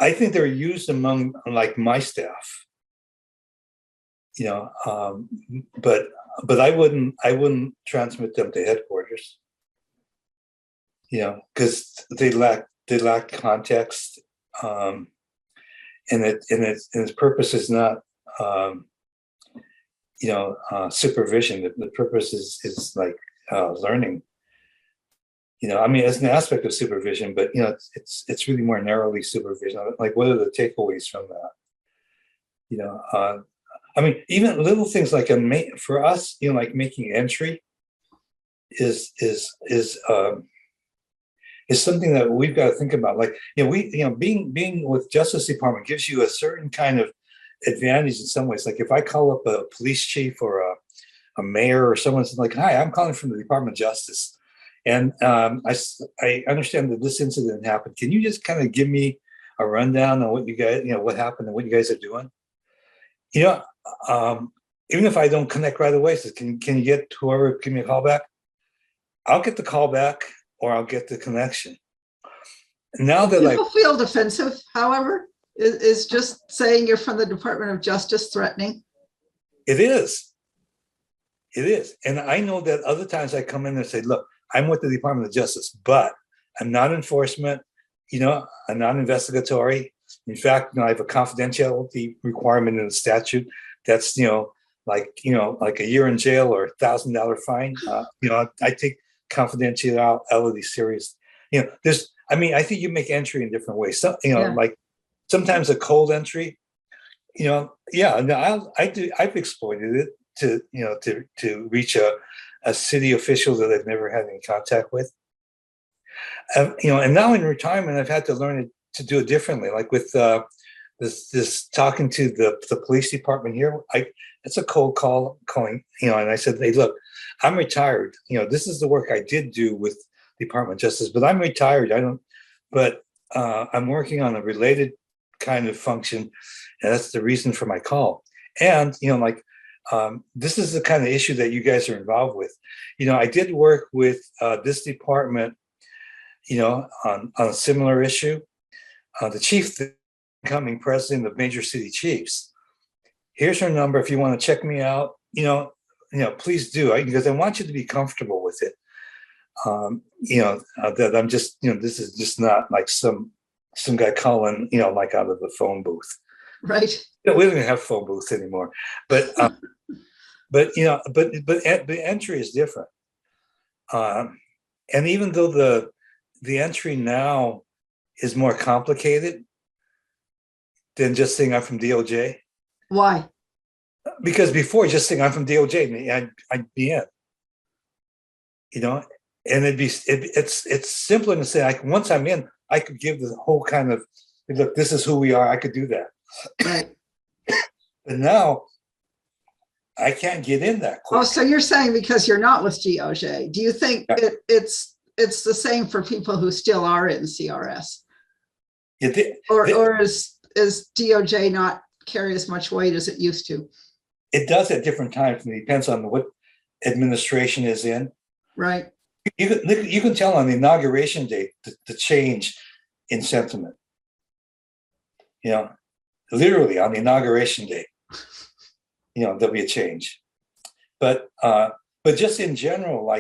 I think they're used among like my staff, but I wouldn't transmit them to headquarters, because they lack context, and its purpose is not supervision. The purpose is like learning. I mean, it's an aspect of supervision, but it's really more narrowly supervision. Like, what are the takeaways from that? I mean, even little things like for us, like making entry is something that we've got to think about. Like, being with Justice Department gives you a certain kind of advantage in some ways. Like, if I call up a police chief or a mayor or someone's like, "Hi, I'm calling from the Department of Justice, and I understand that this incident happened. Can you just kind of give me a rundown on what you guys, what happened and what you guys are doing?" Even if I don't connect right away, says, "Can you get whoever give me a call back?" I'll get the call back, or I'll get the connection. Now that People feel defensive, however, is just saying you're from the Department of Justice threatening. It is. And I know that other times I come in and say, "Look, I'm with the Department of Justice, but I'm not enforcement, I'm not investigatory. In fact, I have a confidentiality requirement in the statute that's, like a year in jail or $1,000 fine. I take confidentiality serious. I think you make entry in different ways. So, like sometimes a cold entry, I've exploited it to reach a city official that I've never had any contact with. And now in retirement, I've had to learn to do it differently. Like with this talking to the police department here, it's a cold calling, and I said, "Hey, look, I'm retired. This is the work I did do with Department of Justice, but I'm retired. I'm working on a related kind of function, and that's the reason for my call. And this is the kind of issue that you guys are involved with. I did work with this department, on a similar issue. The chief, the incoming president of Major City Chiefs. Here's her number. If you want to check me out, please do. Because I want you to be comfortable with it. That I'm just, this is just not like some guy calling, like out of the phone booth. Right. We don't even have phone booths anymore. But the entry is different. And even though the entry now is more complicated than just saying I'm from DOJ. Why? Because before, just saying I'm from DOJ, I'd be in. And it's simpler to say, once I'm in, I could give the whole kind of, look, this is who we are. I could do that. Right. But now I can't get in that quick. Oh, so you're saying because you're not with DOJ, do you think it's the same for people who still are in CRS? Or is DOJ not carry as much weight as it used to? It does at different times, and it depends on what administration is in. Right. You can tell on the inauguration day the change in sentiment. Literally on the inauguration day, there'll be a change. But just in general,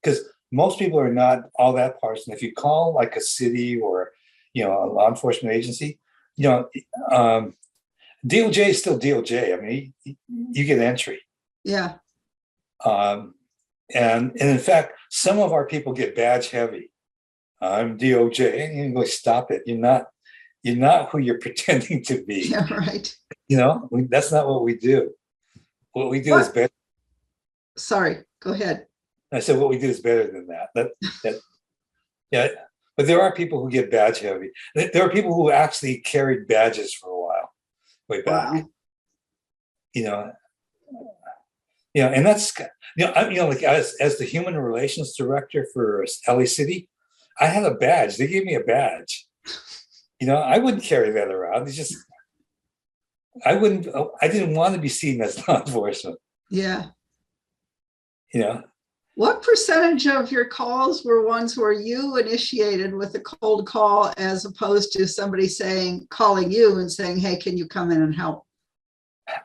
because most people are not all that partisan. If you call like a city or a law enforcement agency, DOJ is still DOJ. I mean, you get entry. Yeah. And in fact, some of our people get badge heavy. I'm DOJ, and you go, stop it. You're not who you're pretending to be. Yeah, right. That's not what we do. What we do is better. Sorry, go ahead. I said what we do is better than that. Yeah. But there are people who get badge heavy. There are people who actually carried badges for a while, way back. Wow. And that's like as the human relations director for LA City, I had a badge. They gave me a badge. I wouldn't carry that around. It's just I didn't want to be seen as law enforcement. Yeah. What percentage of your calls were ones where you initiated with a cold call as opposed to somebody calling you and saying, hey, can you come in and help?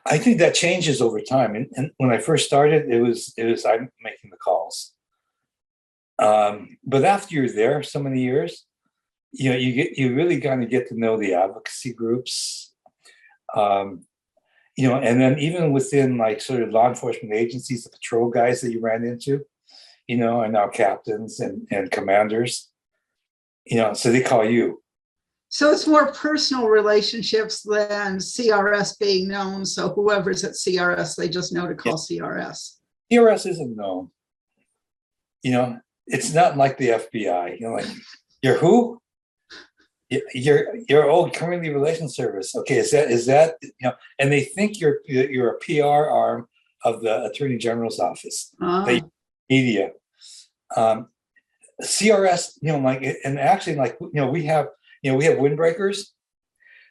I think that changes over time. And when I first started, it was I'm making the calls. But after you're there so many years, you really kind of get to know the advocacy groups. And then even within like sort of law enforcement agencies, the patrol guys that you ran into, are now captains and commanders, so they call you. So it's more personal relationships than CRS being known. So whoever's at CRS, they just know to call CRS. CRS isn't known. It's not like the FBI. Like, you're who? You're old community relations service. Okay, is that and they think you're a PR arm of the Attorney General's office. They media. CRS, and actually, we have windbreakers.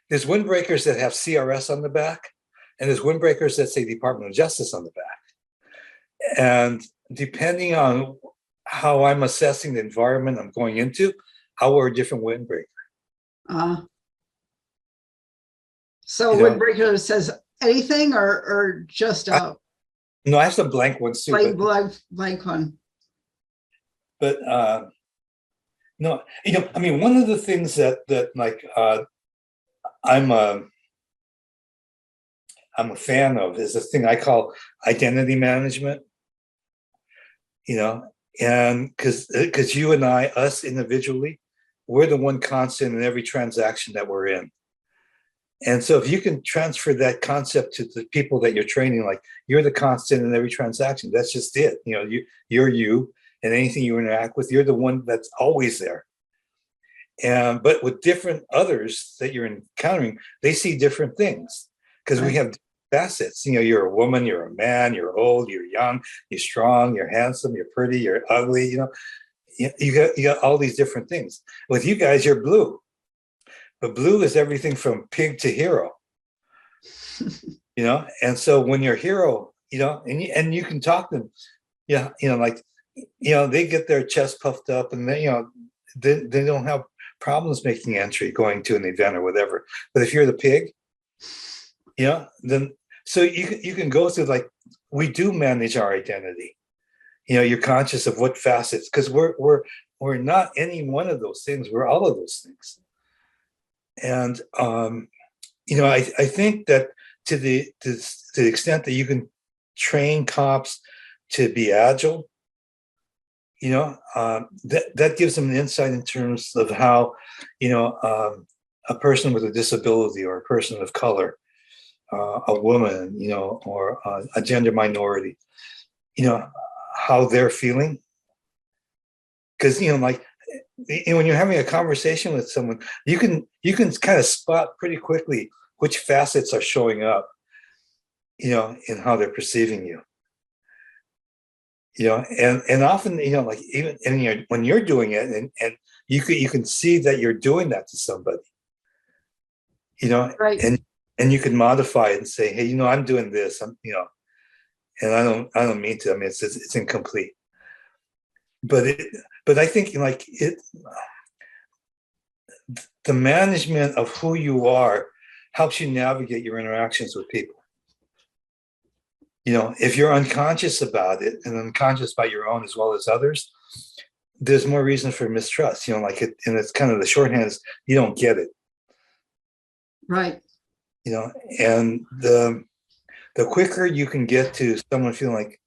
There's windbreakers that have CRS on the back, and there's windbreakers that say Department of Justice on the back. And depending on how I'm assessing the environment I'm going into, I'll wear a different windbreaker. So windbreaker says anything or just a no, I have some blank ones too. Blank one. But no, one of the things that I'm a fan of is this thing I call identity management. And because you and us individually, we're the one constant in every transaction that we're in. And so if you can transfer that concept to the people that you're training, like you're the constant in every transaction, that's just it. You're you, and anything you interact with, you're the one that's always there. But with different others that you're encountering, they see different things because we have facets. You're a woman, you're a man, you're old, you're young, you're strong, you're handsome, you're pretty, you're ugly. You got all these different things. With you guys, you're blue. But blue is everything from pig to hero. And so when you're hero, and you can talk to them, they get their chest puffed up and they don't have problems making entry, going to an event or whatever. But if you're the pig, then so you can go through, like, we do manage our identity. You're conscious of what facets, because we're not any one of those things. We're all of those things. And I think that to the extent that you can train cops to be agile, that gives them an insight in terms of how a person with a disability or a person of color, a woman, or a gender minority, how they're feeling. Because when you're having a conversation with someone, you can kind of spot pretty quickly which facets are showing up, in how they're perceiving you. And often, even when you're doing it, and you can see that you're doing that to somebody, right. And you can modify it and say, hey, I'm doing this, and I don't mean to. I mean, it's incomplete. But I think the management of who you are helps you navigate your interactions with people. If you're unconscious about it and unconscious about your own as well as others, there's more reason for mistrust. And it's kind of the shorthand is you don't get it. Right. And the quicker you can get to someone feeling like,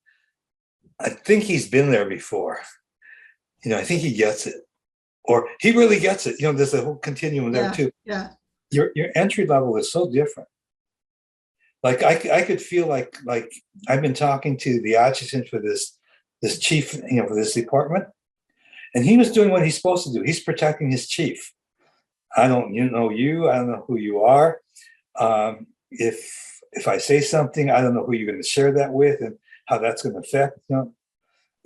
I think he's been there before. I think he gets it, or he really gets it. There's a whole continuum there too. Yeah. Your entry level is so different. Like I could feel like I've been talking to the adjutant for this chief, for this department, and he was doing what he's supposed to do. He's protecting his chief. I don't know you. I don't know who you are. If I say something, I don't know who you're going to share that with and how that's going to affect.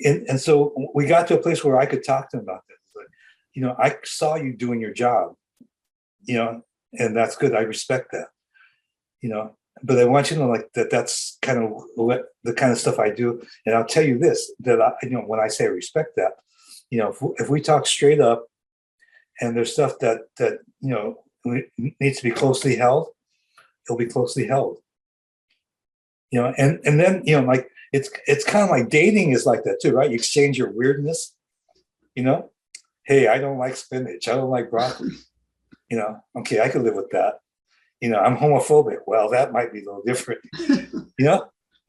And so we got to a place where I could talk to him about this. But, I saw you doing your job, and that's good. I respect that, but I want you to know like that's kind of what the kind of stuff I do. And I'll tell you this, that when I say I respect that, if we talk straight up and there's stuff that needs to be closely held, it'll be closely held. And then like it's kind of like dating is like that too, right? You exchange your weirdness. Hey, I don't like spinach. I don't like broccoli. Okay, I could live with that. I'm homophobic. Well, that might be a little different.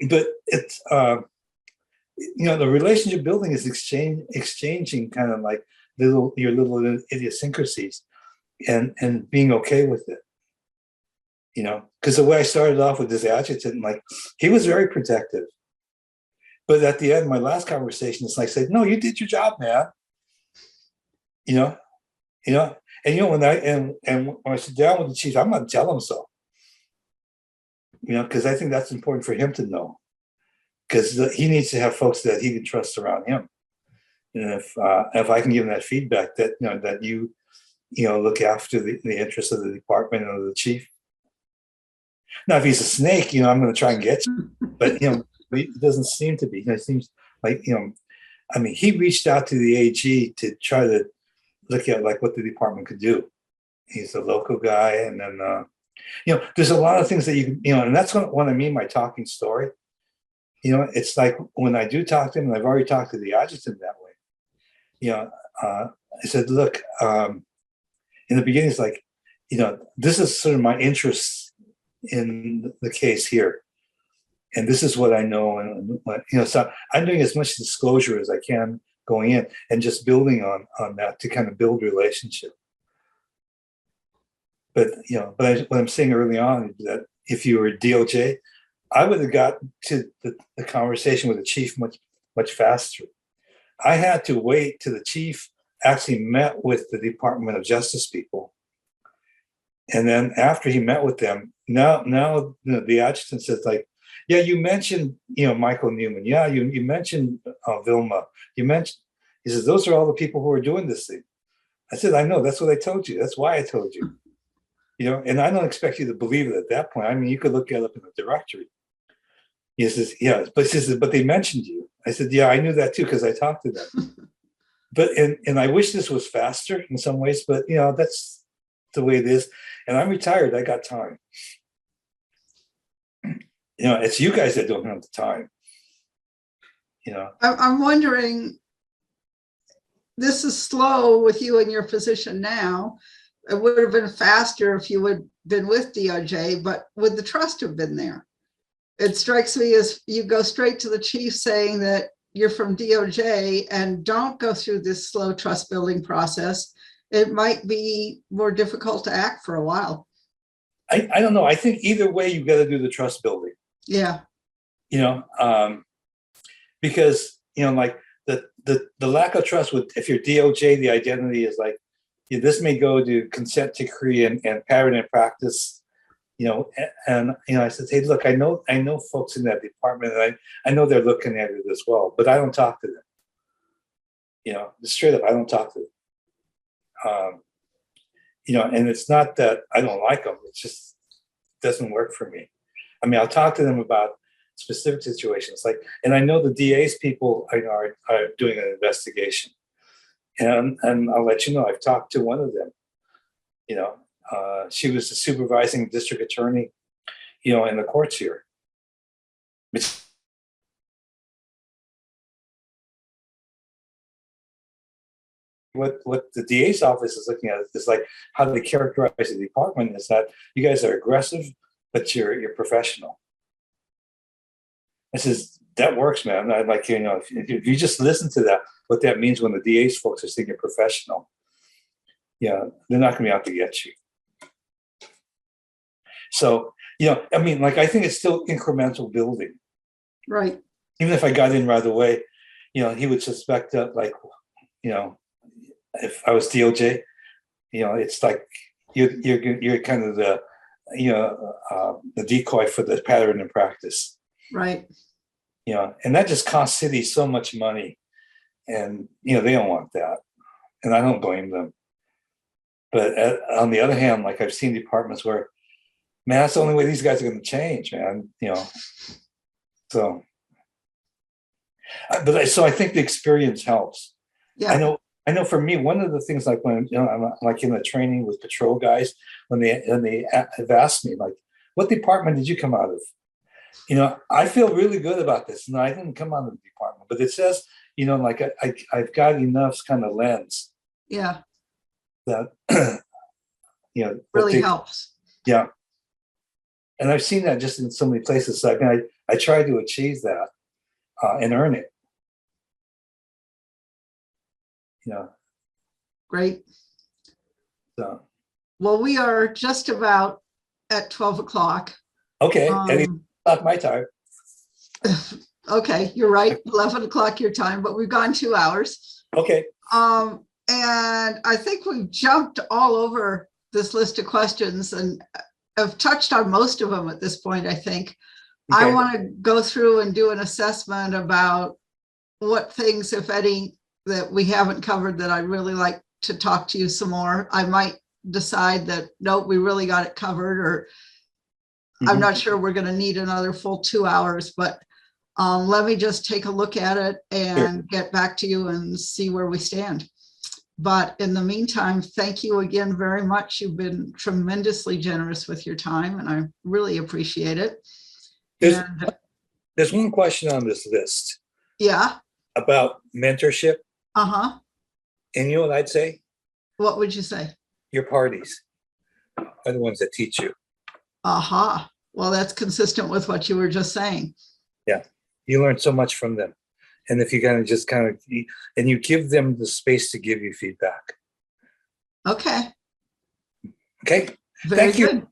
But it's the relationship building is exchanging kind of like your little idiosyncrasies and being okay with it. Because the way I started off with this adjutant, like he was very protective. But at the end, my last conversation, it's like said, no, you did your job, man. And when I sit down with the chief, I'm going to tell him so. Because I think that's important for him to know. Because he needs to have folks that he can trust around him. And if I can give him that feedback that that you look after the interests of the department and of the chief. Now, if he's a snake, I'm going to try and get you. But it doesn't seem to be. It seems like he reached out to the AG to try to look at like what the department could do. He's a local guy, and then there's a lot of things that you and that's what I mean by talking story. It's like when I do talk to him, and I've already talked to the adjutant that way. I said, look, in the beginning, it's like, this is sort of my interest in the case here, and this is what I know, and so I'm doing as much disclosure as I can going in, and just building on that to kind of build relationship. But what I'm saying early on is that if you were DOJ, I would have got to the conversation with the chief much faster. I had to wait till the chief actually met with the Department of Justice people, and then after he met with them, now the adjutant says like, yeah, you mentioned Michael Newman, yeah, you mentioned Vilma, he says those are all the people who are doing this thing. I said, I know, that's what I told you, that's why I told you. And I don't expect you to believe it at that point. I mean, you could look it up in the directory. He says, yeah, but they mentioned you. I said, yeah, I knew that too because I talked to them. But and I wish this was faster in some ways, but that's the way it is. And I'm retired. I got time. It's you guys that don't have the time. I'm wondering, this is slow with you in your position now. It would have been faster if you had been with DOJ, but would the trust have been there? It strikes me as you go straight to the chief saying that you're from DOJ and don't go through this slow trust building process. It might be more difficult to act for a while. I don't know. I think either way, you've got to do the trust building. Yeah. Because, like the lack of trust with, if you're DOJ, the identity is like, this may go to consent decree and pattern and practice, and I said, hey, look, I know folks in that department, and I know they're looking at it as well, but I don't talk to them. Straight up, I don't talk to them. And it's not that I don't like them; it just doesn't work for me. I mean, I'll talk to them about specific situations, and I know the DA's people are doing an investigation. And I'll let you know, I've talked to one of them. She was the supervising district attorney, in the courts here. What the DA's office is looking at is like how they characterize the department is that you guys are aggressive, but you're professional. I says, that works, man. I'd like, if you just listen to that, what that means when the DA's folks are saying you're professional, they're not going to be out to get you. So, I mean, I think it's still incremental building. Right. Even if I got in right away, he would suspect that, if I was DOJ, it's like you're kind of the decoy for the pattern and practice. Right. And that just costs cities so much money. And, they don't want that. And I don't blame them. But on the other hand, I've seen departments where, Man, that's the only way these guys are going to change, man. So, so I think the experience helps. Yeah. I know for me, one of the things, like when I'm like in the training with patrol guys, when they have asked me, like, what department did you come out of? I feel really good about this. No, I didn't come out of the department, but it says, like I've got enough kind of lens. Yeah. That, really helps. Yeah. And I've seen that just in so many places. So I try to achieve that and earn it. Great. So. Well, we are just about at 12 o'clock. Okay. Not my time. Okay, you're right. 11 o'clock your time, but we've gone 2 hours. Okay. And I think we've jumped all over this list of questions and have touched on most of them at this point, I think. Okay. I want to go through and do an assessment about what things, if any, that we haven't covered that I'd really like to talk to you some more. I might decide that, nope, we really got it covered, or I'm not sure we're going to need another full 2 hours, but let me just take a look at it and get back to you and see where we stand. But in the meantime, thank you again very much. You've been tremendously generous with your time, and I really appreciate it. There's one question on this list. Yeah. About mentorship. Uh-huh. And you know what I'd say? What would you say? Your parties are the ones that teach you. Aha. Well, that's consistent with what you were just saying. Yeah. You learn so much from them. And if you and you give them the space to give you feedback. Okay. Okay. Very good.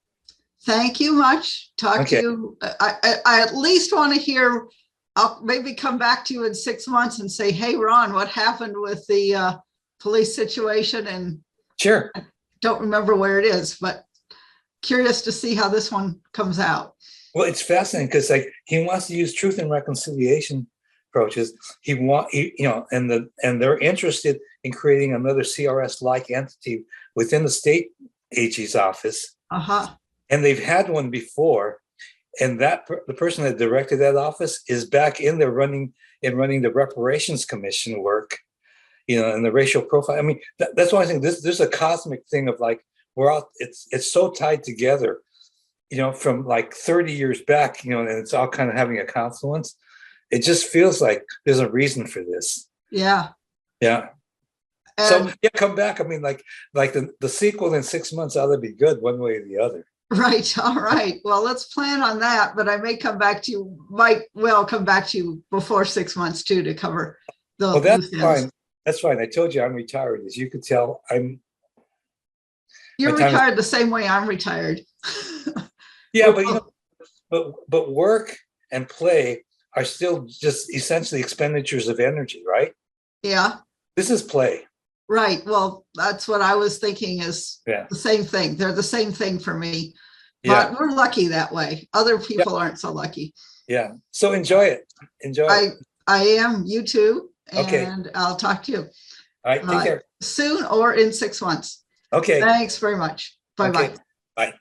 Thank you much. Talk to you. I at least want to hear, I'll maybe come back to you in 6 months and say, hey, Ron, what happened with the police situation? And sure. I don't remember where it is, but curious to see how this one comes out. Well, it's fascinating because he wants to use truth and reconciliation approaches. And they're interested in creating another CRS-like entity within the state AG's office. Uh-huh. And they've had one before, and the person that directed that office is back in there running the reparations commission work, and the racial profile. I mean, that's why I think there's a cosmic thing of we're all, it's so tied together, from 30 years back, and it's all kind of having a confluence. It just feels like there's a reason for this. Yeah. Yeah. And so come back. I mean, the sequel in 6 months ought to be good one way or the other. Right. All right. Well, let's plan on that, but I may come back to you, come back to you before 6 months too, to cover the. Well, that's fine. That's fine. I told you I'm retired. As you could tell, You're retired the same way I'm retired. Yeah, but work and play are still just essentially expenditures of energy, right? Yeah. This is play. Right. Well, that's what I was thinking is the same thing. They're the same thing for me. But we're lucky that way. Other people aren't so lucky. Yeah. So enjoy it. Enjoy it. I am. You too. Okay. And I'll talk to you. All right. Take care. Soon or in 6 months. Okay. Thanks very much. Bye-bye. Okay. Bye.